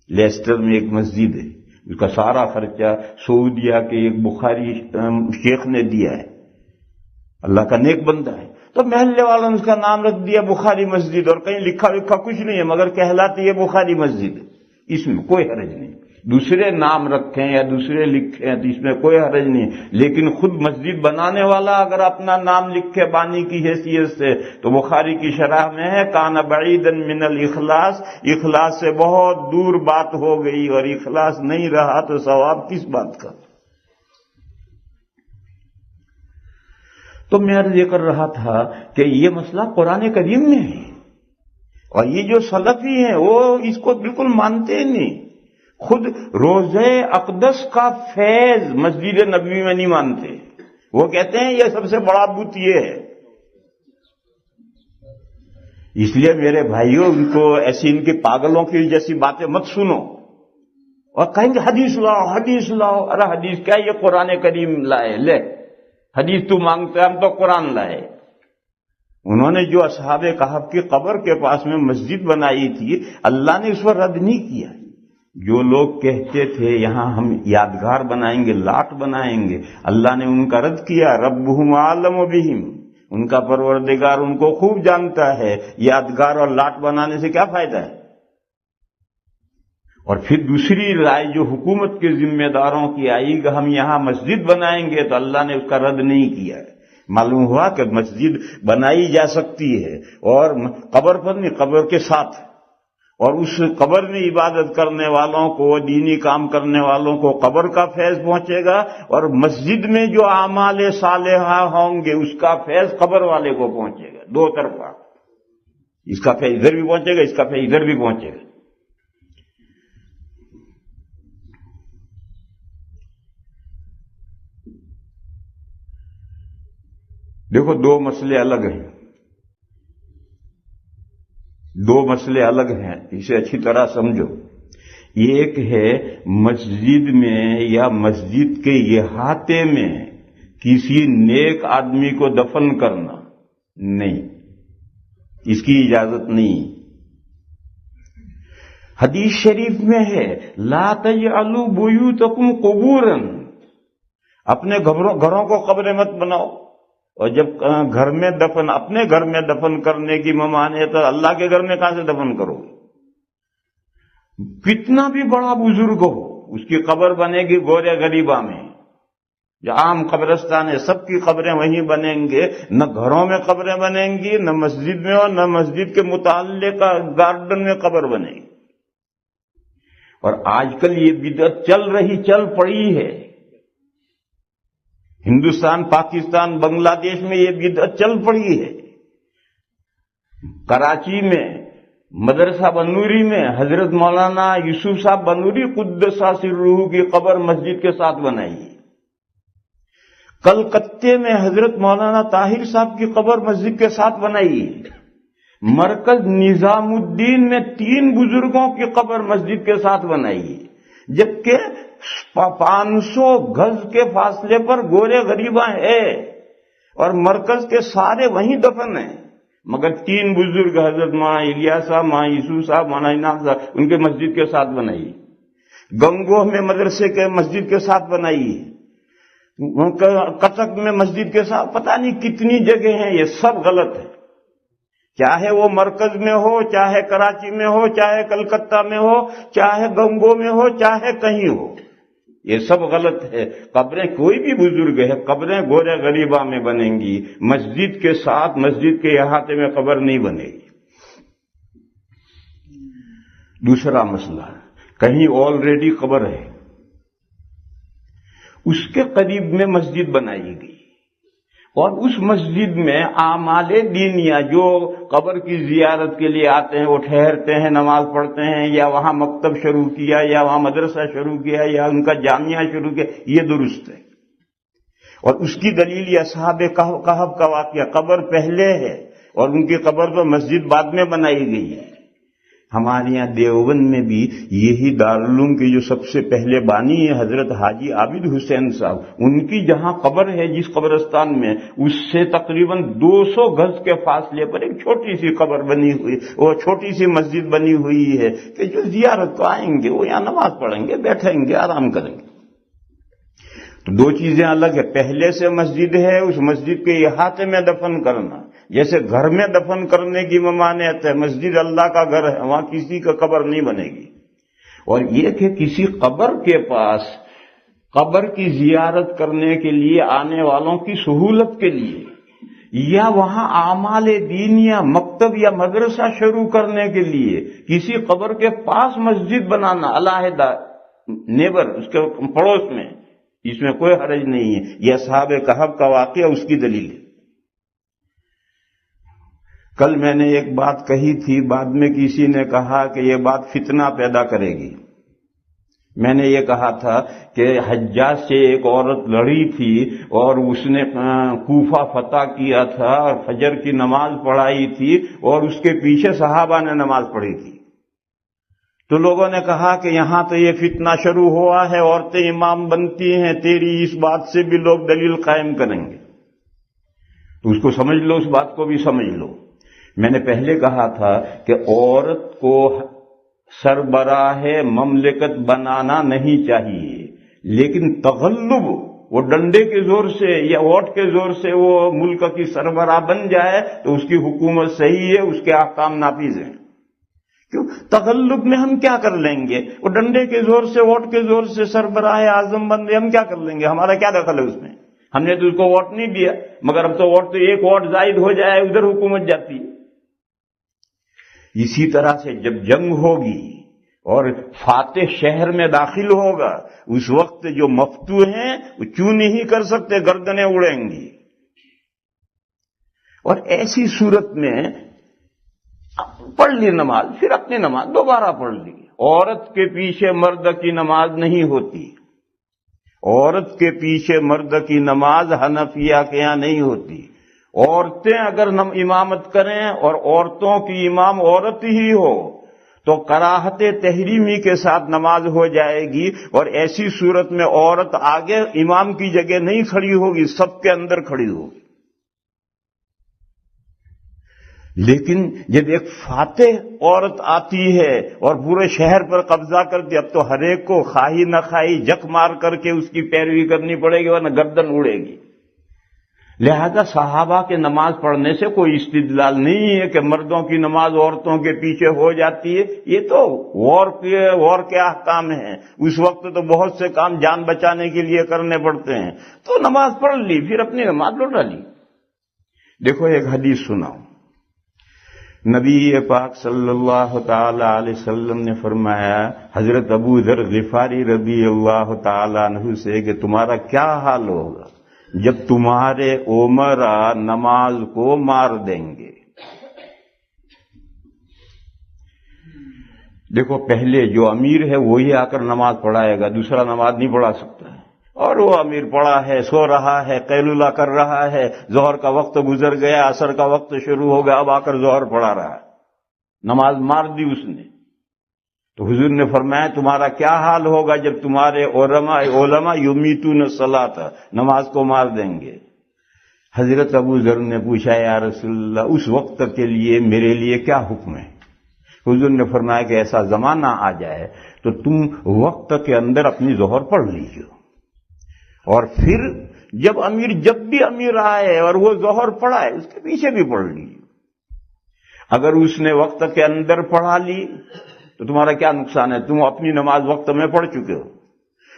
A: لیسٹر میں ایک مسجد ہے، اس کا سارا خرچہ سعودیہ کے ایک بخاری شیخ نے دیا ہے، اللہ کا نیک بندہ ہے۔ تو محلے والوں نے اس کا نام رکھ دیا بخاری مسجد، اور کہیں لکھا کچھ نہیں ہے مگر کہلاتی ہے بخاری مسجد، اس میں کوئی حرج نہیں۔ دوسرے نام رکھیں یا دوسرے لکھیں تو اس میں کوئی حرج نہیں، لیکن خود مسجد بنانے والا اگر اپنا نام لکھے بانی کی حیثیت سے تو بخاری کی شرح میں ہے کان بعیدا من الاخلاص، اخلاص سے بہت دور بات ہو گئی، اور اخلاص نہیں رہا تو ثواب کس بات کا۔ تو میں عرض یہ کر رہا تھا کہ یہ مسئلہ قرآن کریم میں ہے، اور یہ جو سلفی ہیں وہ اس کو بالکل مانتے ہی نہیں، خود روضہ اقدس کا فیض مسجد نبوی میں نہیں مانتے، وہ کہتے ہیں یہ سب سے بڑا بت یہ ہے۔ اس لیے میرے بھائیوں ان کو ایسی ان کی پاگلوں کی جیسی باتیں مت سنو، اور کہیں گے حدیث لاؤ حدیث لاؤ، ارے حدیث کیا، یہ قرآن کریم لائے، لے حدیث تو مانگتے ہم تو قرآن لائے۔ انہوں نے جو اصحاب کہف کی قبر کے پاس میں مسجد بنائی تھی اللہ نے اس پر رد نہیں کیا۔ جو لوگ کہتے تھے یہاں ہم یادگار بنائیں گے، لاٹ بنائیں گے، اللہ نے ان کا رد کیا، ربہم اعلم بہم، ان کا پروردگار ان کو خوب جانتا ہے، یادگار اور لاٹ بنانے سے کیا فائدہ ہے۔ اور پھر دوسری رائے جو حکومت کے ذمہ داروں کی آئی کہ ہم یہاں مسجد بنائیں گے تو اللہ نے اس کا رد نہیں کیا ہے۔ معلوم ہوا کہ مسجد بنائی جا سکتی ہے، اور قبر پر نہیں، قبر کے ساتھ، اور اس قبر میں عبادت کرنے والوں کو، دینی کام کرنے والوں کو قبر کا فیض پہنچے گا، اور مسجد میں جو اعمال صالحہ ہوں گے اس کا فیض قبر والے کو پہنچے گا، دو طرفہ، اس کا فیض ادھر بھی پہنچے گا، اس کا فیض ادھر بھی پہنچے گا۔ دیکھو دو مسئلے الگ ہیں، دو مسئلے الگ ہیں، اسے اچھی طرح سمجھو۔ ایک ہے مسجد میں یا مسجد کے احاطے میں کسی نیک آدمی کو دفن کرنا، نہیں، اس کی اجازت نہیں۔ حدیث شریف میں ہے لا تجعلوا بیوتکم قبورا، اپنے گھروں کو قبریں مت بناؤ، اور جب گھر میں دفن، اپنے گھر میں دفن کرنے کی ممانعت ہے تو اللہ کے گھر میں کہاں سے دفن کرو؟ کتنا بھی بڑا بزرگ ہو اس کی قبر بنے گی گورے غریبہ میں، جو عام قبرستان ہے سب کی قبریں وہیں بنیں گے، نہ گھروں میں قبریں بنیں گی، نہ مسجد میں، اور نہ مسجد کے متعلقہ گارڈن میں قبر بنے گی۔ اور آج کل یہ بدعت چل پڑی ہے، ہندوستان، پاکستان، بنگلہ دیش میں یہ بدعت چل پڑی ہے۔ کراچی میں مدرسہ بنوری میں حضرت مولانا یوسف صاحب بنوری قدس سرہ کی قبر مسجد کے ساتھ بنائی۔ کلکتے میں حضرت مولانا طاہر صاحب کی قبر مسجد کے ساتھ بنائی۔ مرکز نظام الدین میں 3 بزرگوں کی قبر مسجد کے ساتھ بنائی، جبکہ 500 گز کے فاصلے پر گورے غریباں ہے، اور مرکز کے سارے وہیں دفن ہیں، مگر 3 بزرگ حضرت مولانا الیاس صاحب، مولانا یوسف صاحب، مولانا انعام صاحب ان کے مسجد کے ساتھ بنائی۔ گنگوہ میں مدرسے کے مسجد کے ساتھ بنائی، کٹک میں مسجد کے ساتھ، پتہ نہیں کتنی جگہ ہیں، یہ سب غلط ہے، چاہے وہ مرکز میں ہو، چاہے کراچی میں ہو، چاہے کلکتہ میں ہو، چاہے گنگو میں ہو، چاہے کہیں ہو، یہ سب غلط ہے۔ قبریں کوئی بھی بزرگ ہے، قبریں گورے غریبہ میں بنیں گی، مسجد کے ساتھ، مسجد کے احاطے میں قبر نہیں بنے گی۔ دوسرا مسئلہ، کہیں آلریڈی قبر ہے، اس کے قریب میں مسجد بنائی گئی، اور اس مسجد میں اعمال دینیہ جو قبر کی زیارت کے لیے آتے ہیں، وہ ٹھہرتے ہیں، نماز پڑھتے ہیں، یا وہاں مکتب شروع کیا، یا وہاں مدرسہ شروع کیا، یا ان کا جامعہ شروع کیا، یہ درست ہے۔ اور اس کی دلیل یہ اصحاب کہف کا واقعہ، قبر پہلے ہے اور ان کی قبر پر مسجد بعد میں بنائی گئی ہے۔ ہمارے یہاں دیوبند میں بھی یہی دارالعلوم کے جو سب سے پہلے بانی ہے حضرت حاجی عابد حسین صاحب، ان کی جہاں قبر ہے جس قبرستان میں، اس سے تقریباً 200 گز کے فاصلے پر ایک چھوٹی سی قبر بنی ہوئی، وہ چھوٹی سی مسجد بنی ہوئی ہے کہ جو زیارت کو آئیں گے وہ یہاں نماز پڑھیں گے، بیٹھیں گے، آرام کریں گے۔ تو 2 چیزیں الگ ہے، پہلے سے مسجد ہے، اس مسجد کے احاطے میں دفن کرنا، جیسے گھر میں دفن کرنے کی ممانعت ہے، مسجد اللہ کا گھر ہے، وہاں کسی کا قبر نہیں بنے گی. اور یہ کہ کسی قبر کے پاس قبر کی زیارت کرنے کے لیے آنے والوں کی سہولت کے لیے یا وہاں اعمال دین یا مکتب یا مدرسہ شروع کرنے کے لیے کسی قبر کے پاس مسجد بنانا علیحدہ نیبر اس کے پڑوس میں، اس میں کوئی حرج نہیں ہے. یہ اصحاب کہف کا واقعہ اس کی دلیل ہے. کل میں نے ایک بات کہی تھی، بعد میں کسی نے کہا کہ یہ بات فتنہ پیدا کرے گی. میں نے یہ کہا تھا کہ حجاج سے ایک عورت لڑی تھی اور اس نے کوفہ فتح کیا تھا اور فجر کی نماز پڑھائی تھی اور اس کے پیچھے صحابہ نے نماز پڑھی تھی. تو لوگوں نے کہا کہ یہاں تو یہ فتنہ شروع ہوا ہے، عورتیں امام بنتی ہیں، تیری اس بات سے بھی لوگ دلیل قائم کریں گے. تو اس کو سمجھ لو، اس بات کو بھی سمجھ لو. میں نے پہلے کہا تھا کہ عورت کو سربراہ مملکت بنانا نہیں چاہیے، لیکن تغلب، وہ ڈنڈے کے زور سے یا ووٹ کے زور سے وہ ملک کی سربراہ بن جائے تو اس کی حکومت صحیح ہے، اس کے احکام نافذ ہیں. کیوں تغلب میں ہم کیا کر لیں گے؟ وہ ڈنڈے کے زور سے ووٹ کے زور سے سربراہ اعظم بن گئے، ہم کیا کر لیں گے؟ ہمارا کیا دخل ہے اس میں؟ ہم نے تو اس کو ووٹ نہیں دیا، مگر اب تو ووٹ تو ایک ووٹ زائد ہو جائے ادھر حکومت جاتی ہے. اسی طرح سے جب جنگ ہوگی اور فاتح شہر میں داخل ہوگا، اس وقت جو مفتو ہیں وہ چوں نہیں کر سکتے، گردنیں اڑیں گی. اور ایسی صورت میں پڑھ لی نماز، پھر اپنی نماز دوبارہ پڑھ لی. عورت کے پیچھے مرد کی نماز نہیں ہوتی. عورت کے پیچھے مرد کی نماز حنفیہ کے یہاں نہیں ہوتی. عورتیں اگر امامت کریں اور عورتوں کی امام عورت ہی ہو تو کراہت تحریمی کے ساتھ نماز ہو جائے گی، اور ایسی صورت میں عورت آگے امام کی جگہ نہیں کھڑی ہوگی، سب کے اندر کھڑی ہوگی. لیکن جب ایک فاتح عورت آتی ہے اور پورے شہر پر قبضہ کرتی، اب تو ہر ایک کو خواہی نہ خواہی جک مار کر کے اس کی پیروی کرنی پڑے گی ورنہ گردن اڑے گی. لہذا صحابہ کے نماز پڑھنے سے کوئی استدلال نہیں ہے کہ مردوں کی نماز عورتوں کے پیچھے ہو جاتی ہے. یہ تو وار کے احکام ہیں. اس وقت تو بہت سے کام جان بچانے کے لیے کرنے پڑتے ہیں. تو نماز پڑھ لی، پھر اپنی نماز لوٹا لی. دیکھو ایک حدیث سناؤ. نبی پاک صلی اللہ تعالی علیہ وسلم نے فرمایا حضرت ابو ذر غفاری رضی اللہ تعالی عنہ سے کہ تمہارا کیا حال ہوگا جب تمہارے امراء نماز کو مار دیں گے. دیکھو پہلے جو امیر ہے وہی آ کر نماز پڑھائے گا، دوسرا نماز نہیں پڑھا سکتا ہے. اور وہ امیر پڑا ہے، سو رہا ہے، قیلولہ کر رہا ہے، ظہر کا وقت گزر گیا، عصر کا وقت شروع ہو گیا، اب آ کر ظہر پڑھا رہا ہے، نماز مار دی اس نے. تو حضور نے فرمایا تمہارا کیا حال ہوگا جب تمہارے علماء یمیتون الصلاۃ نماز کو مار دیں گے. حضرت ابو ذر نے پوچھا یا رسول اللہ اس وقت کے لیے میرے لیے کیا حکم ہے؟ حضور نے فرمایا کہ ایسا زمانہ آ جائے تو تم وقت کے اندر اپنی ظہر پڑھ لیجیے، اور پھر جب بھی امیر آئے اور وہ ظہر پڑھائے اس کے پیچھے بھی پڑھ لیجیے. اگر اس نے وقت کے اندر پڑھا لی تو تمہارا کیا نقصان ہے؟ تم اپنی نماز وقت میں پڑھ چکے ہو.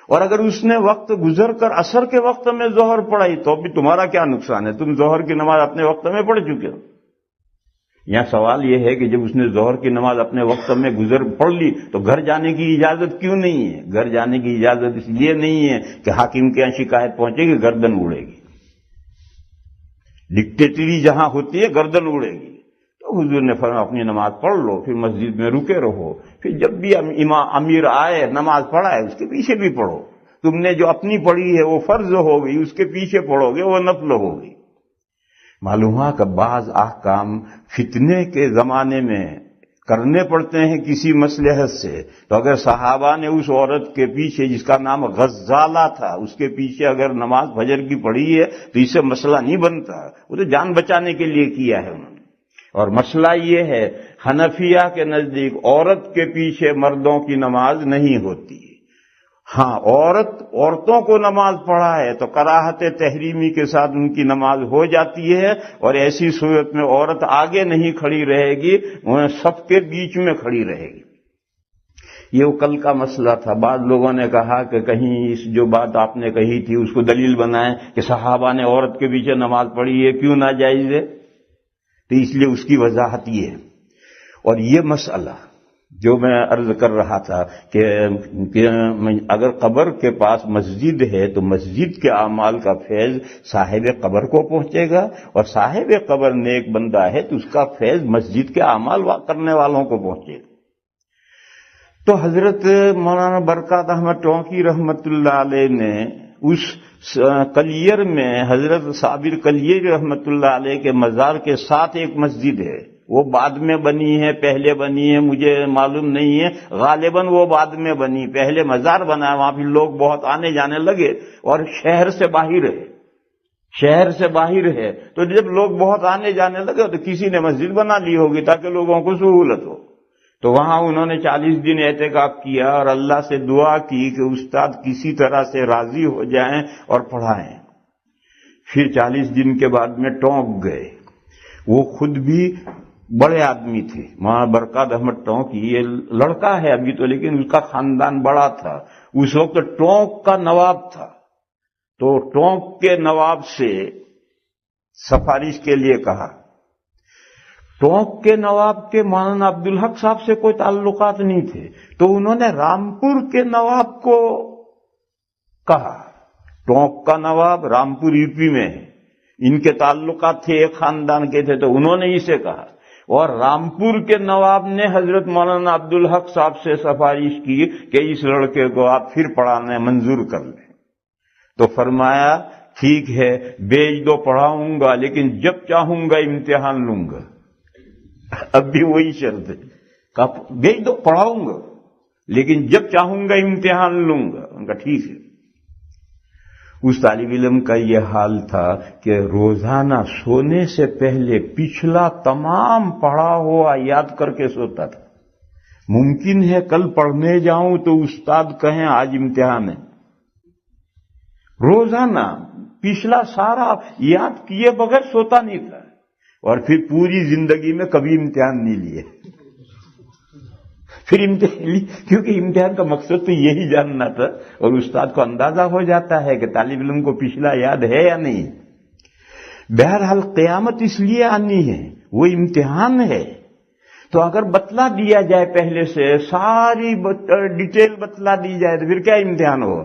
A: اور اگر اس نے وقت گزر کر عصر کے وقت میں ظہر پڑھائی تو بھی تمہارا کیا نقصان ہے؟ تم ظہر کی نماز اپنے وقت میں پڑھ چکے ہو. یہاں سوال یہ ہے کہ جب اس نے ظہر کی نماز اپنے وقت میں پڑھ لی تو گھر جانے کی اجازت کیوں نہیں ہے؟ گھر جانے کی اجازت اس لیے نہیں ہے کہ حاکم کے یہاں شکایت پہنچے گی، گردن اڑے گی. ڈکٹیٹری جہاں ہوتی ہے گردن اڑے گی. تو حضور نے فرمایا اپنی نماز پڑھ لو، پھر مسجد میں رکے رہو، پھر جب بھی امیر آئے نماز پڑھائے اس کے پیچھے بھی پڑھو. تم نے جو اپنی پڑھی ہے وہ فرض ہو گئی، اس کے پیچھے پڑھو گے وہ نفل ہو گئی. معلوم ہوا کہ بعض احکام فتنے کے زمانے میں کرنے پڑتے ہیں کسی مصلحت سے. تو اگر صحابہ نے اس عورت کے پیچھے جس کا نام غزالہ تھا اس کے پیچھے اگر نماز فجر کی پڑھی ہے تو اس سے مسئلہ نہیں بنتا، وہ تو جان بچانے کے لیے کیا ہے انہوں نے. اور مسئلہ یہ ہے حنفیہ کے نزدیک عورت کے پیچھے مردوں کی نماز نہیں ہوتی. ہاں عورتوں کو نماز پڑھا ہے تو کراہت تحریمی کے ساتھ ان کی نماز ہو جاتی ہے، اور ایسی صورت میں عورت آگے نہیں کھڑی رہے گی، وہ سب کے بیچ میں کھڑی رہے گی۔ یہ وہ کل کا مسئلہ تھا۔ بعض لوگوں نے کہا کہ کہیں اس جو بات آپ نے کہی تھی اس کو دلیل بنائیں کہ صحابہ نے عورت کے پیچھے نماز پڑھی ہے، کیوں ناجائز ہے؟ تو اس لیے اس کی وضاحت یہ ہے۔ اور یہ مسئلہ جو میں عرض کر رہا تھا کہ اگر قبر کے پاس مسجد ہے تو مسجد کے اعمال کا فیض صاحب قبر کو پہنچے گا، اور صاحب قبر نیک بندہ ہے تو اس کا فیض مسجد کے اعمال کرنے والوں کو پہنچے گا۔ تو حضرت مولانا برکات احمد ٹونکی رحمت اللہ علیہ نے اس کلیر میں حضرت صابر کلیر رحمت اللہ علیہ کے مزار کے ساتھ ایک مسجد ہے، وہ بعد میں بنی ہے، پہلے بنی ہے مجھے معلوم نہیں ہے، غالباً وہ بعد میں بنی، پہلے مزار بنا ہے، وہاں بھی لوگ بہت آنے جانے لگے، اور شہر سے باہر ہے تو جب لوگ بہت آنے جانے لگے تو کسی نے مسجد بنا لی ہوگی تاکہ لوگوں کو سہولت ہو۔ تو وہاں انہوں نے 40 دن اعتکاف کیا اور اللہ سے دعا کی کہ استاد کسی طرح سے راضی ہو جائیں اور پڑھائیں۔ پھر 40 دن کے بعد میں ٹونک گئے، وہ خود بھی بڑے آدمی تھے، مولانا برکات احمد ٹونکی، یہ لڑکا ہے ابھی تو لیکن اس کا خاندان بڑا تھا، اس وقت ٹونک کا نواب تھا، تو ٹونک کے نواب سے سفارش کے لیے کہا۔ ٹونک کے نواب کے مولانا عبدالحق صاحب سے کوئی تعلقات نہیں تھے، تو انہوں نے رامپور کے نواب کو کہا۔ ٹونک کا نواب رامپور یو پی میں ہے، ان کے تعلقات تھے، ایک خاندان کے تھے، تو انہوں نے اسے کہا، اور رامپور کے نواب نے حضرت مولانا عبدالحق صاحب سے سفارش کی کہ اس لڑکے کو آپ پھر پڑھانے منظور کر لیں۔ تو فرمایا ٹھیک ہے، بیچ دو پڑھاؤں گا، لیکن جب چاہوں گا امتحان لوں گا۔ اب بھی وہی شرط ہے، کہا بیچ دو پڑھاؤں گا لیکن جب چاہوں گا امتحان لوں گا۔ ان کا ٹھیک ہے۔ اس طالب علم کا یہ حال تھا کہ روزانہ سونے سے پہلے پچھلا تمام پڑھا ہوا یاد کر کے سوتا تھا۔ ممکن ہے کل پڑھنے جاؤں تو استاد کہیں آج امتحان ہے، روزانہ پچھلا سارا یاد کیے بغیر سوتا نہیں تھا، اور پھر پوری زندگی میں کبھی امتحان نہیں لیے۔ پھر امتحان کیونکہ امتحان کا مقصد تو یہی جاننا تھا، اور استاد کو اندازہ ہو جاتا ہے کہ طالب علم کو پچھلا یاد ہے یا نہیں۔ بہرحال قیامت اس لیے آنی ہے، وہ امتحان ہے، تو اگر بتلا دیا جائے پہلے سے، ساری ڈیٹیل بتلا دی جائے تو پھر کیا امتحان ہو۔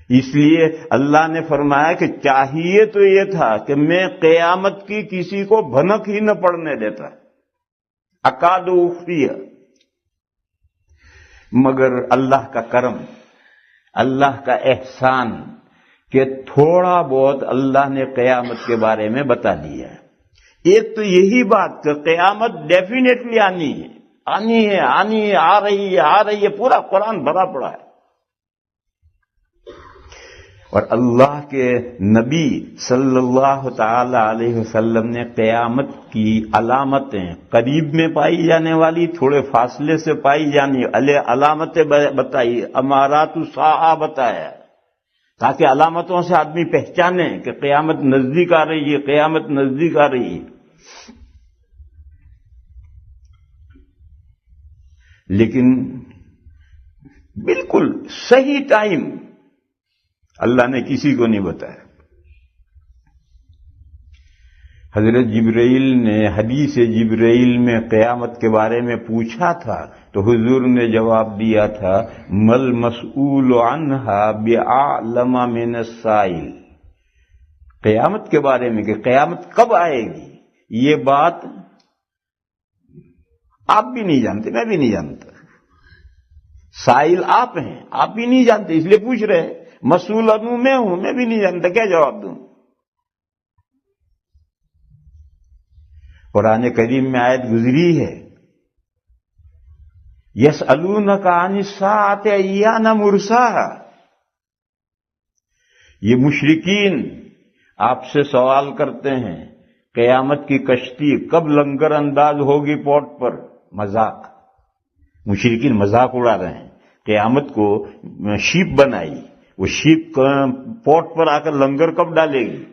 A: اس لیے اللہ نے فرمایا کہ چاہیے تو یہ تھا کہ میں قیامت کی کسی کو بھنک ہی نہ پڑنے دیتا، اکاد اخفیہ، مگر اللہ کا کرم، اللہ کا احسان کہ تھوڑا بہت اللہ نے قیامت کے بارے میں بتا دیا ہے۔ ایک تو یہی بات کہ قیامت ڈیفینیٹلی آنی ہے، آ رہی ہے، پورا قرآن بھرا پڑا ہے، اور اللہ کے نبی صلی اللہ تعالی علیہ وسلم نے قیامت کی علامتیں قریب میں پائی جانے والی، تھوڑے فاصلے سے پائی جانے علامتیں بتائی، امارات الساعہ بتایا، تاکہ علامتوں سے آدمی پہچانے کہ قیامت نزدیک آ رہی ہے، قیامت نزدیک آ رہی ہے۔ لیکن بالکل صحیح ٹائم اللہ نے کسی کو نہیں بتایا۔ حضرت جبرائیل نے حدیث جبرائیل میں قیامت کے بارے میں پوچھا تھا تو حضور نے جواب دیا تھا، مل مسئول عنہا بعلم من السائل۔ قیامت کے بارے میں کہ قیامت کب آئے گی، یہ بات آپ بھی نہیں جانتے، میں بھی نہیں جانتا، سائل آپ ہیں، آپ بھی نہیں جانتے، اس لیے پوچھ رہے ہیں، مسئول عنہ میں ہوں، میں بھی نہیں جانتا، کیا جواب دوں۔ قرآن کریم میں آیت گزری ہے، یسألونک عن الساعۃ ایان مرساہا، یہ مشرکین آپ سے سوال کرتے ہیں قیامت کی کشتی کب لنگر انداز ہوگی پورٹ پر، مذاق، مشرکین مذاق اڑا رہے ہیں، قیامت کو شیپ بنائی، وہ شیپ پوٹ پر آ کر لنگر کب ڈالے گی؟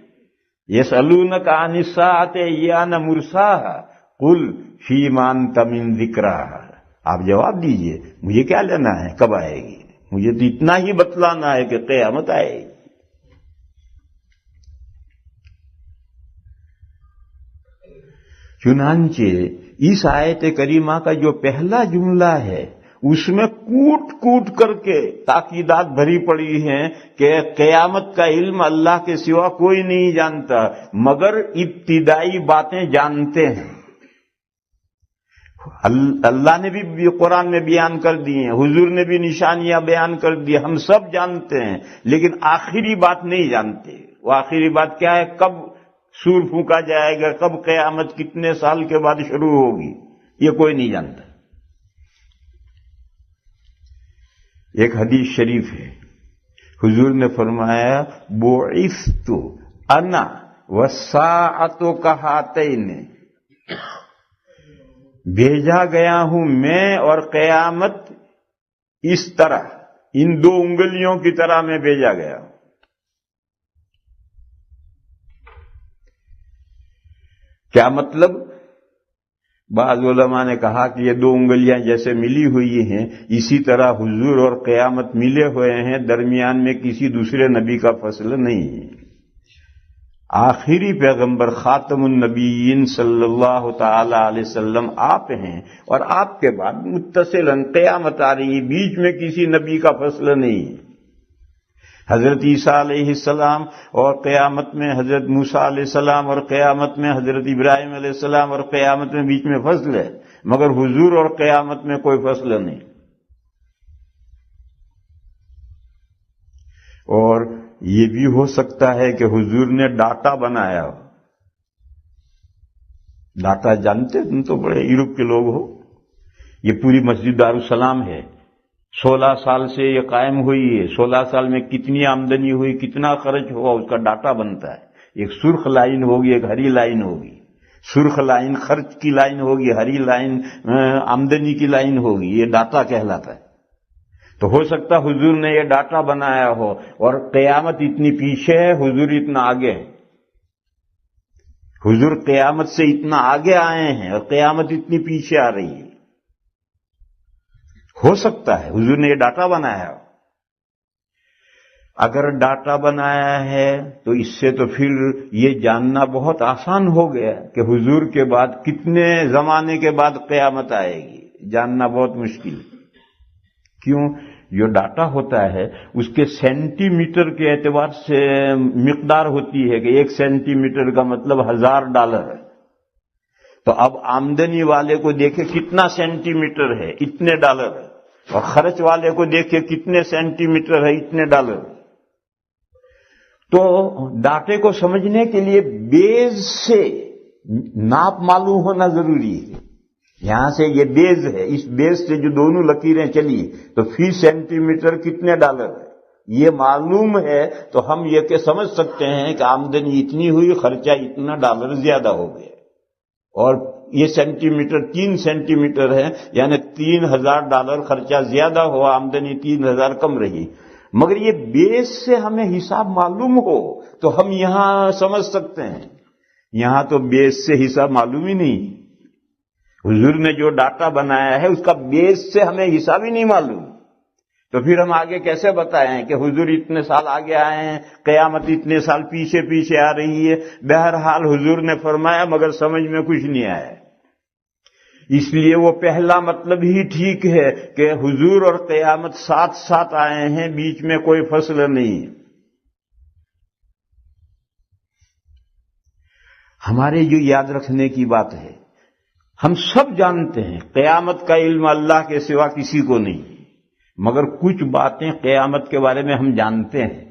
A: یسألونک عن الساعۃ ایان مرساہا قل فیما انت من ذکراہا، آپ جواب دیجئے مجھے کیا لینا ہے کب آئے گی، مجھے تو اتنا ہی بتلانا ہے کہ قیامت آئے گی۔ چنانچہ اس آیت کریمہ کا جو پہلا جملہ ہے اس میں کوٹ کوٹ کر کے تاکیدات بھری پڑی ہیں کہ قیامت کا علم اللہ کے سوا کوئی نہیں جانتا، مگر ابتدائی باتیں جانتے ہیں۔ اللہ نے بھی قرآن میں بیان کر دی ہیں، حضور نے بھی نشانیاں بیان کر دی، ہم سب جانتے ہیں، لیکن آخری بات نہیں جانتے۔ وہ آخری بات کیا ہے؟ کب سور پھونکا جائے گا، کب قیامت کتنے سال کے بعد شروع ہوگی، یہ کوئی نہیں جانتا۔ ایک حدیث شریف ہے، حضور نے فرمایا بعثت انا والساعۃ کہاتین، بھیجا گیا ہوں میں اور قیامت اس طرح، ان دو انگلیوں کی طرح میں بھیجا گیا ہوں۔ کیا مطلب؟ بعض علماء نے کہا کہ یہ دو انگلیاں جیسے ملی ہوئی ہیں اسی طرح حضور اور قیامت ملے ہوئے ہیں، درمیان میں کسی دوسرے نبی کا فصل نہیں ہے۔ آخری پیغمبر خاتم النبیین صلی اللہ تعالی علیہ وسلم آپ ہیں، اور آپ کے بعد متصلاً قیامت آ رہی ہے، بیچ میں کسی نبی کا فصل نہیں ہے۔ حضرت عیسیٰ علیہ السلام اور قیامت میں حضرت موسیٰ علیہ السلام، اور قیامت میں حضرت ابراہیم علیہ السلام، اور قیامت میں بیچ میں فصل ہے، مگر حضور اور قیامت میں کوئی فصل نہیں۔ اور یہ بھی ہو سکتا ہے کہ حضور نے ڈاٹا بنایا ہو۔ ڈاٹا جانتے؟ تم تو بڑے یورپ کے لوگ ہو۔ یہ پوری مسجد دارالسلام ہے، 16 سال سے یہ قائم ہوئی ہے، 16 سال میں کتنی آمدنی ہوئی، کتنا خرچ ہوا، اس کا ڈاٹا بنتا ہے۔ ایک سرخ لائن ہوگی، ایک ہری لائن ہوگی۔ سرخ لائن خرچ کی لائن ہوگی، ہری لائن آمدنی کی لائن ہوگی، یہ ڈاٹا کہلاتا ہے۔ تو ہو سکتا حضور نے یہ ڈاٹا بنایا ہو، اور قیامت اتنی پیچھے ہے، حضور اتنا آگے ہے۔ حضور قیامت سے اتنا آگے آئے ہیں اور قیامت اتنی پیچھے آ رہی ہے۔ ہو سکتا ہے حضور نے یہ ڈاٹا بنایا ہو۔ اگر ڈاٹا بنایا ہے تو اس سے تو پھر یہ جاننا بہت آسان ہو گیا کہ حضور کے بعد کتنے زمانے کے بعد قیامت آئے گی، جاننا بہت مشکل ہے۔ کیوں؟ جو ڈاٹا ہوتا ہے اس کے سینٹی میٹر کے اعتبار سے مقدار ہوتی ہے کہ 1 سینٹی میٹر کا مطلب $1000 ہے۔ تو اب آمدنی والے کو دیکھے کتنا سینٹی میٹر ہے، اتنے ڈالر ہے، اور خرچ والے کو دیکھے کتنے سینٹی میٹر ہے، اتنے ڈالر۔ تو ڈاٹے کو سمجھنے کے لیے بیز سے ناپ معلوم ہونا ضروری ہے۔ یہاں سے یہ بیز ہے، اس بیز سے جو دونوں لکیریں چلی تو فی سینٹی میٹر کتنے ڈالر ہے یہ معلوم ہے، تو ہم یہ کہ سمجھ سکتے ہیں کہ آمدنی اتنی ہوئی، خرچہ اتنا، ڈالر زیادہ ہو گیا۔ اور یہ سینٹی میٹر 3 سینٹی میٹر ہے، یعنی $3000 خرچہ زیادہ ہوا، آمدنی 3000 کم رہی۔ مگر یہ بیس سے ہمیں حساب معلوم ہو تو ہم یہاں سمجھ سکتے ہیں، یہاں تو بیس سے حساب معلوم ہی نہیں۔ حضور نے جو ڈاٹا بنایا ہے اس کا بیس سے ہمیں حساب ہی نہیں معلوم، تو پھر ہم آگے کیسے بتائیں کہ حضور اتنے سال آگے آئے ہیں، قیامت اتنے سال پیچھے پیچھے آ رہی ہے۔ بہرحال حضور نے فرمایا مگر سمجھ میں کچھ نہیں آیا۔ اس لیے وہ پہلا مطلب ہی ٹھیک ہے کہ حضور اور قیامت ساتھ ساتھ آئے ہیں، بیچ میں کوئی فصل نہیں۔ ہمارے جو یاد رکھنے کی بات ہے، ہم سب جانتے ہیں قیامت کا علم اللہ کے سوا کسی کو نہیں، مگر کچھ باتیں قیامت کے بارے میں ہم جانتے ہیں،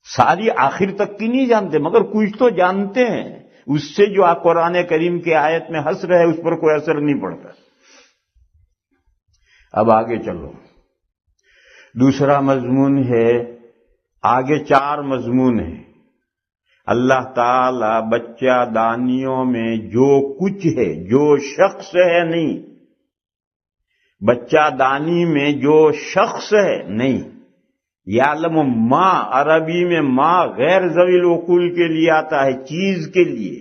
A: ساری آخر تک کی نہیں جانتے مگر کچھ تو جانتے ہیں۔ اس سے جو آپ قرآن کریم کی آیت میں ہنس رہے اس پر کوئی اثر نہیں پڑتا۔ اب آگے چلو، دوسرا مضمون ہے، آگے 4 مضمون ہیں۔ اللہ تعالی بچہ دانیوں میں جو کچھ ہے، جو شخص ہے نہیں، بچہ دانی میں جو شخص ہے نہیں، یعلم ما عربی میں ما غیر ذوی العقول کے لیے آتا ہے، چیز کے لیے.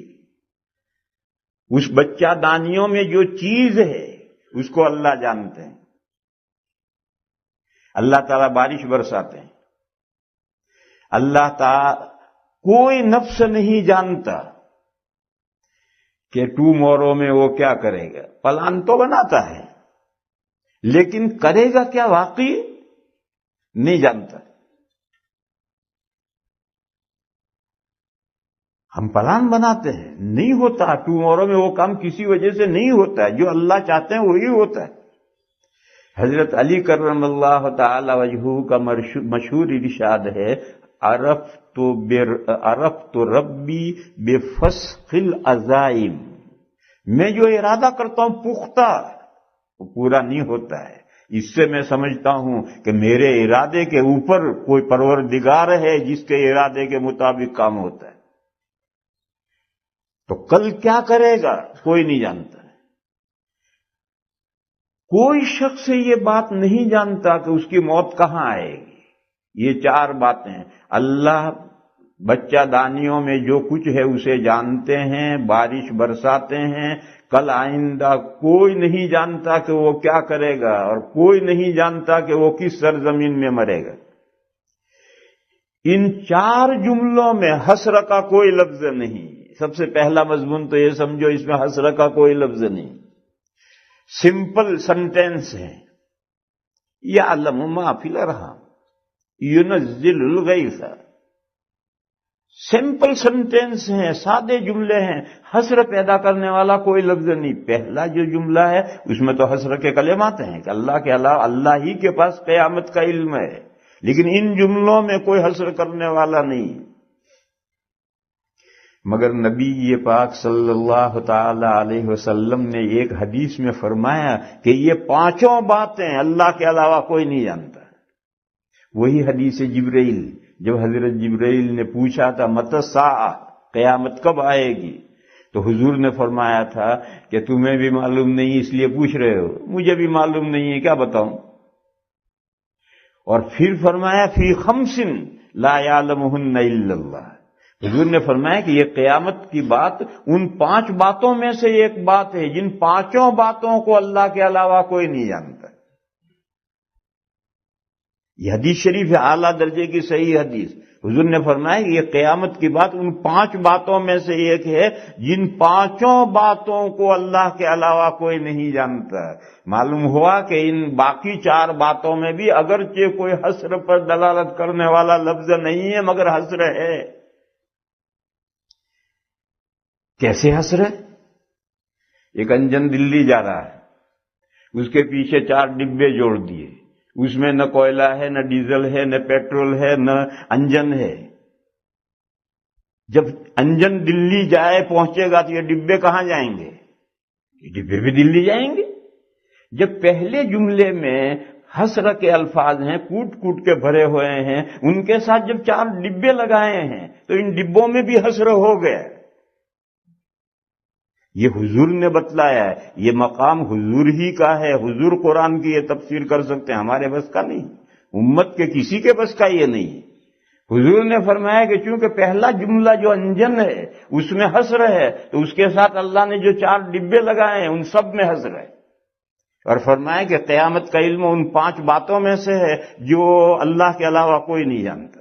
A: اس بچہ دانیوں میں جو چیز ہے اس کو اللہ جانتے ہیں. اللہ تعالیٰ بارش برساتے ہیں. اللہ تعالیٰ کوئی نفس نہیں جانتا کہ ٹومورو میں وہ کیا کرے گا. پلان تو بناتا ہے لیکن کرے گا کیا واقعی نہیں جانتا. ہم پلان بناتے ہیں، نہیں ہوتا. ٹومورو میں وہ کام کسی وجہ سے نہیں ہوتا ہے، جو اللہ چاہتے ہیں وہی ہوتا ہے. حضرت علی کرم اللہ تعالی وجہہ کا مشہور ارشاد ہے، عرفت ربی بفسخ العزائم. میں جو ارادہ کرتا ہوں پختہ وہ پورا نہیں ہوتا ہے. اس سے میں سمجھتا ہوں کہ میرے ارادے کے اوپر کوئی پروردگار ہے جس کے ارادے کے مطابق کام ہوتا ہے. تو کل کیا کرے گا کوئی نہیں جانتا. کوئی شخص یہ بات نہیں جانتا کہ اس کی موت کہاں آئے گی. یہ چار باتیں اللہ بچہ دانیوں میں جو کچھ ہے اسے جانتے ہیں، بارش برساتے ہیں. کل آئندہ کوئی نہیں جانتا کہ وہ کیا کرے گا، اور کوئی نہیں جانتا کہ وہ کس سرزمین میں مرے گا. ان چار جملوں میں حسر کا کوئی لفظ نہیں. سب سے پہلا مضمون تو یہ سمجھو اس میں حسر کا کوئی لفظ نہیں. سمپل سنٹینس ہے. یعلم ما فی الارحام ينزل الغیث. سمپل سنٹینس ہیں، سادے جملے ہیں. حسر پیدا کرنے والا کوئی لفظ نہیں. پہلا جو جملہ ہے اس میں تو حسر کے کلمات ہیں کہ اللہ کے علاوہ اللہ ہی کے پاس قیامت کا علم ہے، لیکن ان جملوں میں کوئی حسر کرنے والا نہیں. مگر نبی پاک صلی اللہ تعالی علیہ وسلم نے ایک حدیث میں فرمایا کہ یہ پانچوں باتیں اللہ کے علاوہ کوئی نہیں جانتا. وہی حدیث جبرائیل، جب حضرت جبرائیل نے پوچھا تھا متی الساعہ، قیامت کب آئے گی، تو حضور نے فرمایا تھا کہ تمہیں بھی معلوم نہیں اس لیے پوچھ رہے ہو، مجھے بھی معلوم نہیں ہے کیا بتاؤں. اور پھر فرمایا فی خمس لا یعلمہن الا اللہ. حضور نے فرمایا کہ یہ قیامت کی بات ان 5 باتوں میں سے ایک بات ہے جن 5 باتوں کو اللہ کے علاوہ کوئی نہیں جانتا. یہ حدیث شریف ہے، اعلیٰ درجے کی صحیح حدیث. حضور نے فرمایا کہ یہ قیامت کی بات ان 5 باتوں میں سے ایک ہے جن 5 باتوں کو اللہ کے علاوہ کوئی نہیں جانتا. معلوم ہوا کہ ان باقی 4 باتوں میں بھی اگرچہ کوئی حسر پر دلالت کرنے والا لفظ نہیں ہے مگر حسر ہے. کیسے حسر ہے؟ ایک انجن دلی جا رہا ہے، اس کے پیچھے 4 ڈبے جوڑ دیے، اس میں نہ کوئلہ ہے، نہ ڈیزل ہے، نہ پیٹرول ہے، نہ انجن ہے. جب انجن دلی جائے پہنچے گا تو یہ ڈبے کہاں جائیں گے؟ یہ ڈبے بھی دلی جائیں گے. جب پہلے جملے میں حسر کے الفاظ ہیں، کوٹ کوٹ کے بھرے ہوئے ہیں، ان کے ساتھ جب 4 ڈبے لگائے ہیں تو ان ڈبوں میں بھی حسر ہو گیا. یہ حضور نے بتلایا ہے، یہ مقام حضور ہی کا ہے. حضور قرآن کی یہ تفسیر کر سکتے ہیں، ہمارے بس کا نہیں، امت کے کسی کے بس کا یہ نہیں. حضور نے فرمایا کہ چونکہ پہلا جملہ جو انجن ہے اس میں حسر ہے تو اس کے ساتھ اللہ نے جو 4 ڈبے لگائے ہیں ان سب میں حسر ہے. اور فرمایا کہ قیامت کا علم ان 5 باتوں میں سے ہے جو اللہ کے علاوہ کوئی نہیں جانتا.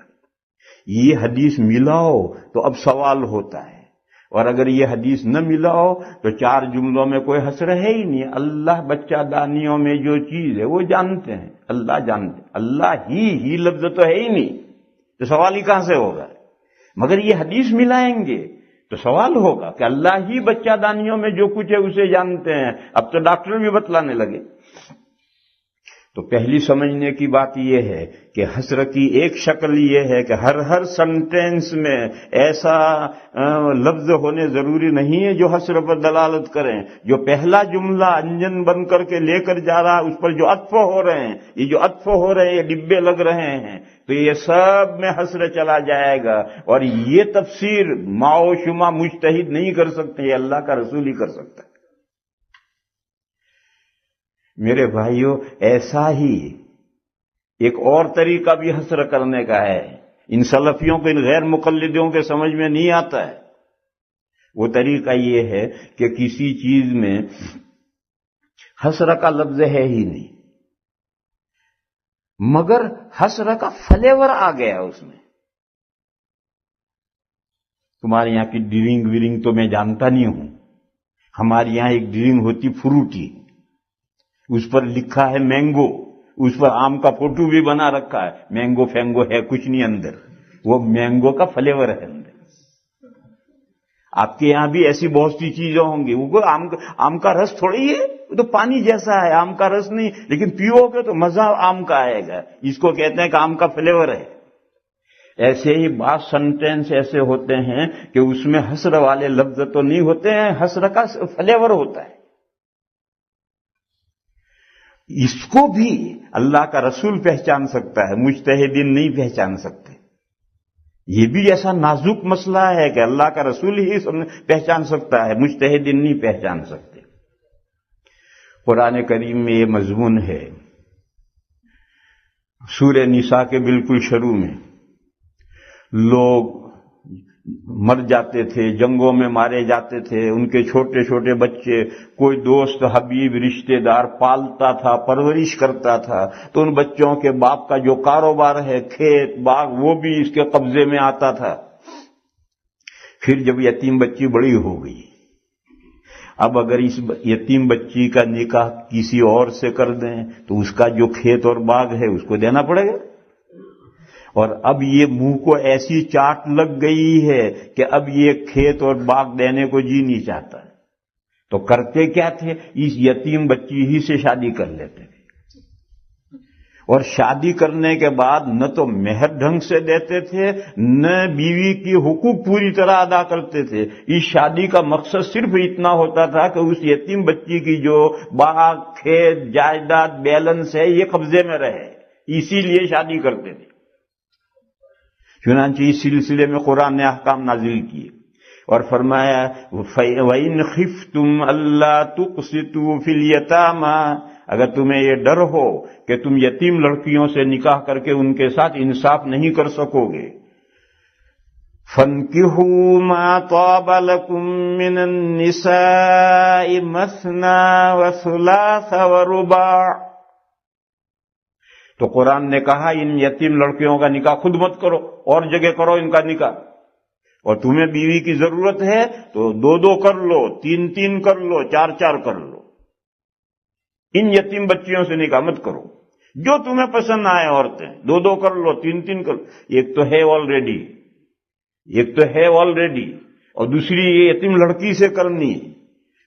A: یہ حدیث ملاؤ تو اب سوال ہوتا ہے، اور اگر یہ حدیث نہ ملا ہو تو 4 جملوں میں کوئی حسر ہے ہی نہیں. اللہ بچہ دانیوں میں جو چیز ہے وہ جانتے ہیں، اللہ جانتے. اللہ ہی لفظ تو ہے ہی نہیں، تو سوال ہی کہاں سے ہوگا؟ مگر یہ حدیث ملائیں گے تو سوال ہوگا کہ اللہ ہی بچہ دانیوں میں جو کچھ ہے اسے جانتے ہیں. اب تو ڈاکٹر بھی بتلانے لگے. تو پہلی سمجھنے کی بات یہ ہے کہ حسر کی ایک شکل یہ ہے کہ ہر سنٹینس میں ایسا لفظ ہونے ضروری نہیں ہے جو حسر پر دلالت کریں. جو پہلا جملہ انجن بن کر کے لے کر جا رہا ہے اس پر جو عطف ہو رہے ہیں، یہ جو عطف ہو رہے ہیں، یہ ڈبے لگ رہے ہیں، تو یہ سب میں حسر چلا جائے گا. اور یہ تفسیر ما و شما مجتہد نہیں کر سکتے، یہ اللہ کا رسول ہی کر سکتا ہے. میرے بھائیوں، ایسا ہی ایک اور طریقہ بھی حسر کرنے کا ہے، ان سلفیوں کو، ان غیر مقلدوں کے سمجھ میں نہیں آتا ہے۔ وہ طریقہ یہ ہے کہ کسی چیز میں حسر کا لفظ ہے ہی نہیں، مگر حسر کا فلیور آ گیا اس میں۔ تمہارے یہاں کی ڈرنک ویرنگ تو میں جانتا نہیں ہوں، ہمارے یہاں ایک ڈرنک ہوتی فروٹی، اس پر لکھا ہے مینگو، اس پر آم کا فوٹو بھی بنا رکھا ہے، مینگو فینگو ہے کچھ نہیں اندر، وہ مینگو کا فلیور ہے اندر۔ آپ کے یہاں بھی ایسی بہت سی چیزیں ہوں گی، وہ آم کا رس تھوڑی ہے، وہ تو پانی جیسا ہے، آم کا رس نہیں، لیکن پیو گے تو مزہ آم کا آئے گا، اس کو کہتے ہیں کہ آم کا فلیور ہے۔ ایسے ہی بعض سینٹینس ایسے ہوتے ہیں کہ اس میں حسر والے لفظ تو نہیں ہوتے ہیں، حسر کا فلیور ہوتا ہے۔ اس کو بھی اللہ کا رسول پہچان سکتا ہے، مجتہدین نہیں پہچان سکتے۔ یہ بھی ایسا نازک مسئلہ ہے کہ اللہ کا رسول ہی پہچان سکتا ہے، مجتہدین نہیں پہچان سکتے۔ قرآن کریم میں یہ مضمون ہے، سورہ نساء کے بالکل شروع میں لوگ مر جاتے تھے، جنگوں میں مارے جاتے تھے، ان کے چھوٹے چھوٹے بچے کوئی دوست حبیب رشتہ دار پالتا تھا، پرورش کرتا تھا، تو ان بچوں کے باپ کا جو کاروبار ہے، کھیت باغ، وہ بھی اس کے قبضے میں آتا تھا۔ پھر جب یتیم بچی بڑی ہو گئی، اب اگر اس یتیم بچی کا نکاح کسی اور سے کر دیں تو اس کا جو کھیت اور باغ ہے اس کو دینا پڑے گا، اور اب یہ منہ کو ایسی چاٹ لگ گئی ہے کہ اب یہ کھیت اور باغ دینے کو جی نہیں چاہتا، تو کرتے کیا تھے، اس یتیم بچی ہی سے شادی کر لیتے تھے، اور شادی کرنے کے بعد نہ تو مہر ڈھنگ سے دیتے تھے، نہ بیوی کی حقوق پوری طرح ادا کرتے تھے۔ اس شادی کا مقصد صرف اتنا ہوتا تھا کہ اس یتیم بچی کی جو باغ کھیت جائیداد بیلنس ہے یہ قبضے میں رہے، اسی لیے شادی کرتے تھے۔ چنانچہ اس سلسلے میں قرآن نے احکام نازل کیے اور فرمایا وَإِنْ خِفْتُمْ أَلَّا تُقْسِطُوا فِي الْيَتَامَىٰ، اگر تمہیں یہ ڈر ہو کہ تم یتیم لڑکیوں سے نکاح کر کے ان کے ساتھ انصاف نہیں کر سکو گے، فَانْكِحُوا مَا طَابَ لَكُم مِّنَ النِّسَاءِ مَثْنَىٰ وَثُلَاثَ وَرُبَاعَ۔ تو قرآن نے کہا ان یتیم لڑکیوں کا نکاح خود مت کرو، اور جگہ کرو ان کا نکاح، اور تمہیں بیوی کی ضرورت ہے تو دو دو کر لو، تین تین کر لو، چار چار کر لو، ان یتیم بچیوں سے نکاح مت کرو، جو تمہیں پسند آئے عورتیں دو دو کر لو، تین تین کر لو، ایک تو ہے آلریڈی اور دوسری یہ یتیم لڑکی سے کرنی ہے،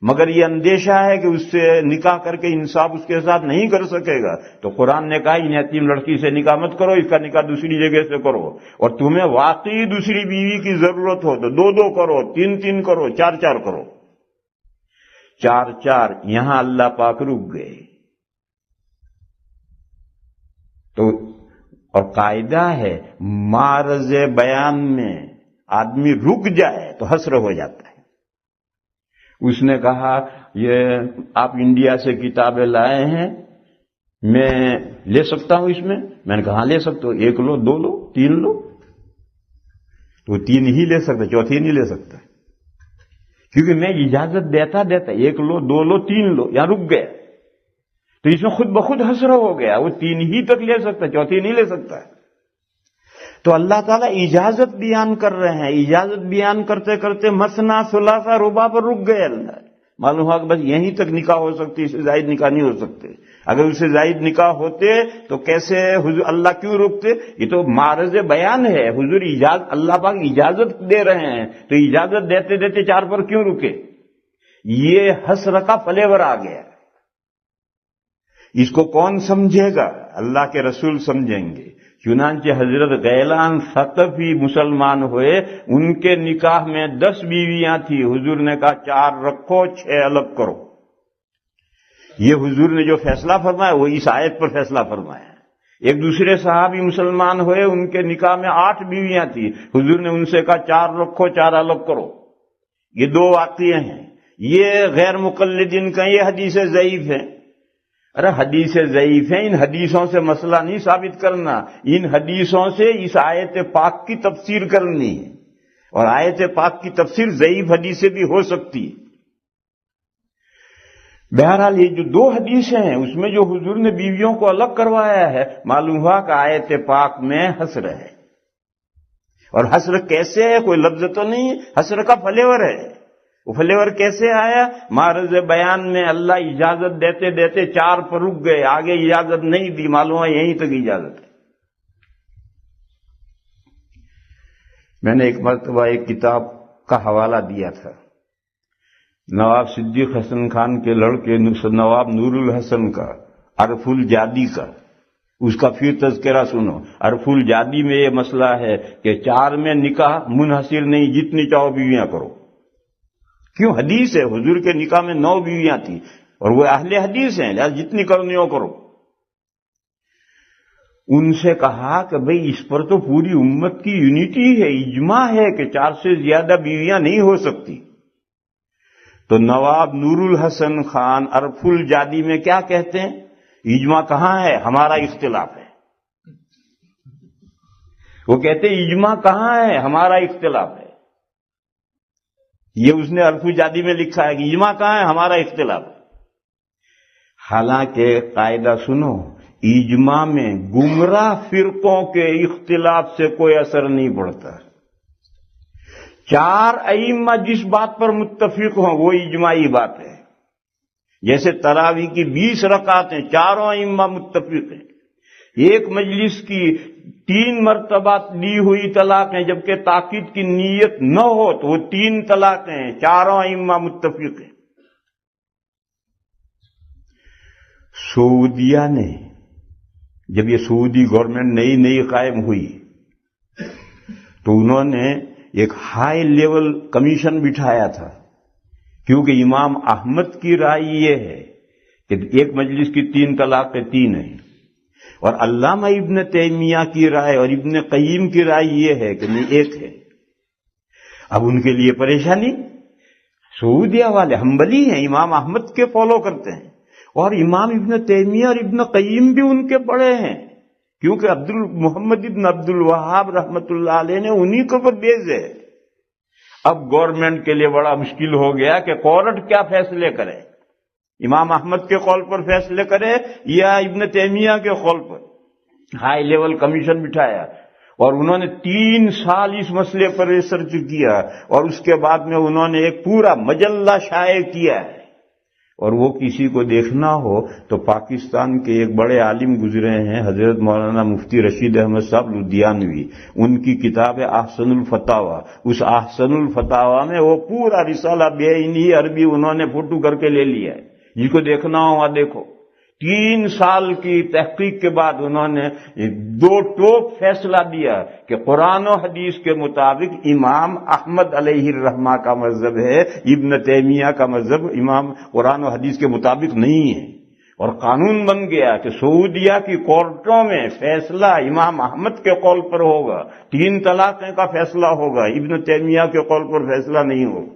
A: مگر یہ اندیشہ ہے کہ اس سے نکاح کر کے انصاف اس کے ساتھ نہیں کر سکے گا، تو قرآن نے کہا ان یتیم لڑکی سے نکاح مت کرو، اس کا نکاح دوسری جگہ سے کرو، اور تمہیں واقعی دوسری بیوی کی ضرورت ہو تو دو دو کرو، تین تین کرو، چار چار کرو۔ چار چار یہاں اللہ پاک رک گئے، تو اور قاعدہ ہے معرض بیان میں آدمی رک جائے تو حسر ہو جاتا ہے۔ اس نے کہا یہ آپ انڈیا سے کتابیں لائے ہیں، میں لے سکتا ہوں اس میں نے کہا ہاں لے سکتے ہو، ایک لو، دو لو، تین لو، تو تین ہی لے سکتا، چوتھی نہیں لے سکتا، کیونکہ میں اجازت دیتا ایک لو، دو لو، تین لو، یہاں رک گیا، تو اس میں خود بخود حسر ہو گیا، وہ تین ہی تک لے سکتا، چوتھی نہیں لے سکتا۔ تو اللہ تعالیٰ اجازت بیان کر رہے ہیں، اجازت بیان کرتے کرتے مثنا ثلاثہ رباع پر رک گئے اللہ، معلوم ہوا کہ بس یہیں تک نکاح ہو سکتی، اس سے زائد نکاح نہیں ہو سکتے، اگر اس سے زائد نکاح ہوتے تو کیسے حضور اللہ کیوں روکتے؟ یہ تو معرض بیان ہے، حضور اللہ پاک اجازت دے رہے ہیں، تو اجازت دیتے دیتے چار پر کیوں رکے؟ یہ حسر کا فلیور آ گیا، اس کو کون سمجھے گا؟ اللہ کے رسول سمجھیں گے۔ چنانچہ حضرت غیلان ثقفی مسلمان ہوئے، ان کے نکاح میں 10 بیویاں تھی، حضور نے کہا 4 رکھو 6 الگ کرو۔ یہ حضور نے جو فیصلہ فرمایا وہ اس آیت پر فیصلہ فرمایا۔ ایک دوسرے صحابی مسلمان ہوئے، ان کے نکاح میں 8 بیویاں تھی، حضور نے ان سے کہا 4 رکھو 4 الگ کرو۔ یہ 2 واقعے ہیں، یہ غیر مقلدین کا یہ حدیث ضعیف ہے، ارے حدیثیں ضعیف ہیں، ان حدیثوں سے مسئلہ نہیں ثابت کرنا، ان حدیثوں سے اس آیت پاک کی تفسیر کرنی ہے، اور آیت پاک کی تفسیر ضعیف حدیث سے بھی ہو سکتی ہے۔ بہرحال یہ جو دو حدیثیں ہیں اس میں جو حضور نے بیویوں کو الگ کروایا ہے، معلوم ہوا کہ آیت پاک میں حصر ہے، اور حصر کیسے ہے؟ کوئی لفظ تو نہیں ہے، حصر کا فلیور ہے۔ وہ فلیور کیسے آیا؟ معرض بیان میں اللہ اجازت دیتے دیتے 4 پر رک گئے، آگے اجازت نہیں دی، معلوم ہے یہیں تک اجازت ہے۔ میں نے ایک مرتبہ ایک کتاب کا حوالہ دیا تھا، نواب صدیق حسن خان کے لڑکے نواب نور الحسن کا، عرف الجادی کا، اس کا پھر تذکرہ سنو۔ عرف الجادی میں یہ مسئلہ ہے کہ 4 میں نکاح منحصر نہیں، جتنی چاہو بیویاں کرو۔ کیوں؟ حدیث ہے، حضور کے نکاح میں 9 بیویاں تھیں، اور وہ اہل حدیث ہیں، لہذا جتنی کرنی ہو کرو۔ ان سے کہا کہ بھئی اس پر تو پوری امت کی یونٹی ہے، اجماع ہے کہ 4 سے زیادہ بیویاں نہیں ہو سکتی۔ تو نواب نور الحسن خان عرف الجادی میں کیا کہتے ہیں؟ اجماع کہاں ہے؟ ہمارا اختلاف ہے۔ وہ کہتے ہیں اجماع کہاں ہے؟ ہمارا اختلاف ہے۔ یہ اس نے عرف الجادی میں لکھا ہے کہ اجماع کہاں ہے؟ ہمارا اختلاف ہے۔ حالانکہ قاعدہ سنو، اجماع میں گمراہ فرقوں کے اختلاف سے کوئی اثر نہیں پڑتا۔ 4 ائمہ جس بات پر متفق ہوں وہ اجماعی بات ہے۔ جیسے تراویح کی 20 رکعتیں 4 ائمہ متفق ہیں، ایک مجلس کی 3 مرتبہ دی ہوئی طلاقیں جبکہ تاکید کی نیت نہ ہو تو وہ 3 طلاقیں 4 ائمہ متفق ہیں۔ سعودیہ نے جب یہ سعودی گورنمنٹ نئی قائم ہوئی تو انہوں نے ایک ہائی لیول کمیشن بٹھایا تھا، کیونکہ امام احمد کی رائے یہ ہے کہ ایک مجلس کی 3 طلاقیں 3 ہیں، اور علامہ ابن تیمیہ کی رائے اور ابن قیم کی رائے یہ ہے کہ نہیں 1 ہے۔ اب ان کے لیے پریشانی، سعودیہ والے حنبلی ہیں، امام احمد کے فالو کرتے ہیں، اور امام ابن تیمیہ اور ابن قیم بھی ان کے بڑے ہیں، کیونکہ محمد ابن عبد الوہاب رحمت اللہ علیہ نے انہی کو پر بیس ہے۔ اب گورنمنٹ کے لیے بڑا مشکل ہو گیا کہ کورٹ کیا فیصلے کرے، امام احمد کے قول پر فیصلے کرے یا ابن تیمیہ کے قول پر۔ ہائی لیول کمیشن بٹھایا، اور انہوں نے 3 سال اس مسئلے پر ریسرچ کیا، اور اس کے بعد میں انہوں نے ایک پورا مجلہ شائع کیا ہے۔ اور وہ کسی کو دیکھنا ہو تو پاکستان کے ایک بڑے عالم گزرے ہیں حضرت مولانا مفتی رشید احمد صاحب لدھیانوی، ان کی کتاب ہے احسن الفتاوی، اس احسن الفتاوی میں وہ پورا رسالہ بے عینی عربی انہوں نے فوٹو کر کے لے لیا ہے، جس کو دیکھنا ہو وہاں دیکھو۔ 3 سال کی تحقیق کے بعد انہوں نے 2 ٹوک فیصلہ دیا کہ قرآن و حدیث کے مطابق امام احمد علیہ الرحمہ کا مذہب ہے، ابن تیمیہ کا مذہب امام قرآن و حدیث کے مطابق نہیں ہے، اور قانون بن گیا کہ سعودیہ کی کورٹوں میں فیصلہ امام احمد کے قول پر ہوگا، 3 طلاقیں کا فیصلہ ہوگا، ابن تیمیہ کے قول پر فیصلہ نہیں ہوگا۔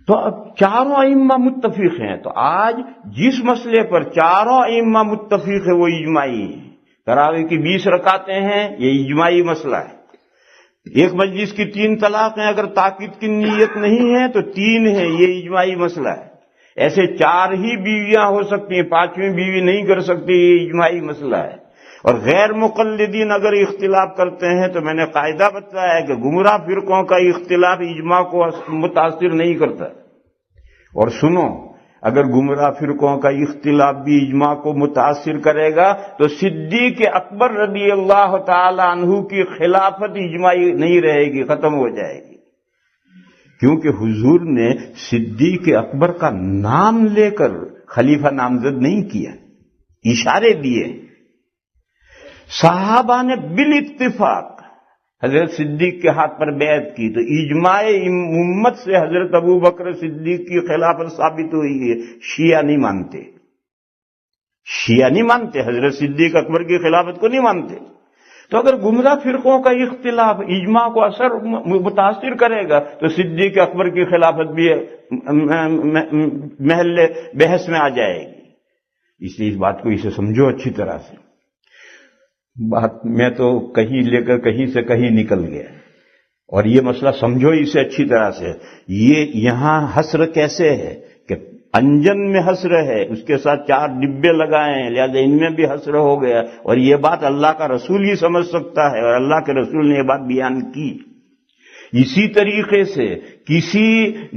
A: تو اب 4 ائمہ متفق ہیں، تو آج جس مسئلے پر 4 ائمہ متفق ہے وہ اجماعی ہے۔ تراویح کی 20 رکعتیں ہیں، یہ اجماعی مسئلہ ہے۔ ایک مجلس کی 3 طلاقیں اگر تاکید کی نیت نہیں ہے تو 3 ہیں، یہ اجماعی مسئلہ ہے۔ ایسے 4 ہی بیویاں ہو سکتی ہیں، 5ویں بیوی نہیں کر سکتی، یہ اجماعی مسئلہ ہے۔ اور غیر مقلدین اگر اختلاف کرتے ہیں تو میں نے قاعدہ بتایا ہے کہ گمراہ فرقوں کا اختلاف اجماع کو متاثر نہیں کرتا۔ اور سنو، اگر گمراہ فرقوں کا اختلاف بھی اجماع کو متاثر کرے گا تو صدیق اکبر رضی اللہ تعالی عنہ کی خلافت اجماعی نہیں رہے گی، ختم ہو جائے گی، کیونکہ حضور نے صدیق اکبر کا نام لے کر خلیفہ نامزد نہیں کیا، اشارے دیے۔ صحابہ نے بالاتفاق حضرت صدیق کے ہاتھ پر بیعت کی، تو اجماع امت سے حضرت ابو بکر صدیق کی خلافت ثابت ہوئی ہے۔ شیعہ نہیں مانتے، شیعہ نہیں مانتے، حضرت صدیق اکبر کی خلافت کو نہیں مانتے، تو اگر گمراہ فرقوں کا اختلاف اجماع کو اثر متاثر کرے گا تو صدیق اکبر کی خلافت بھی محل بحث میں آ جائے گی۔ اس لیے اس بات کو اسے سمجھو اچھی طرح سے۔ بات میں تو کہیں لے کر کہیں سے کہیں نکل گیا، اور یہ مسئلہ سمجھو اسے اچھی طرح سے۔ یہ یہاں حسر کیسے ہے کہ انجن میں حسر ہے، اس کے ساتھ 4 ڈبے لگائے ہیں، لہذا ان میں بھی حسر ہو گیا، اور یہ بات اللہ کا رسول ہی سمجھ سکتا ہے، اور اللہ کے رسول نے یہ بات بیان کی۔ اسی طریقے سے کسی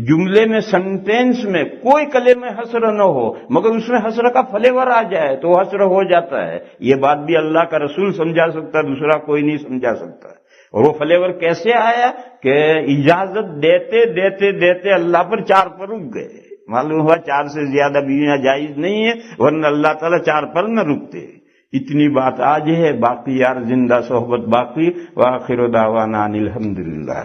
A: جملے میں، سنٹینس میں کوئی کلمہ حسر نہ ہو مگر اس میں حسر کا فلیور آ جائے تو حسر ہو جاتا ہے۔ یہ بات بھی اللہ کا رسول سمجھا سکتا ہے، دوسرا کوئی نہیں سمجھا سکتا۔ اور وہ فلیور کیسے آیا کہ اجازت دیتے دیتے دیتے اللہ پر 4 پر رک گئے۔ معلوم ہوا 4 سے زیادہ بیویاں جائز نہیں ہے، ورنہ اللہ تعالیٰ 4 پر نہ رکتے۔ اتنی بات آج ہے، باقی یار زندہ صحبت باقی۔ وآخر دعوانا ان الحمدللہ۔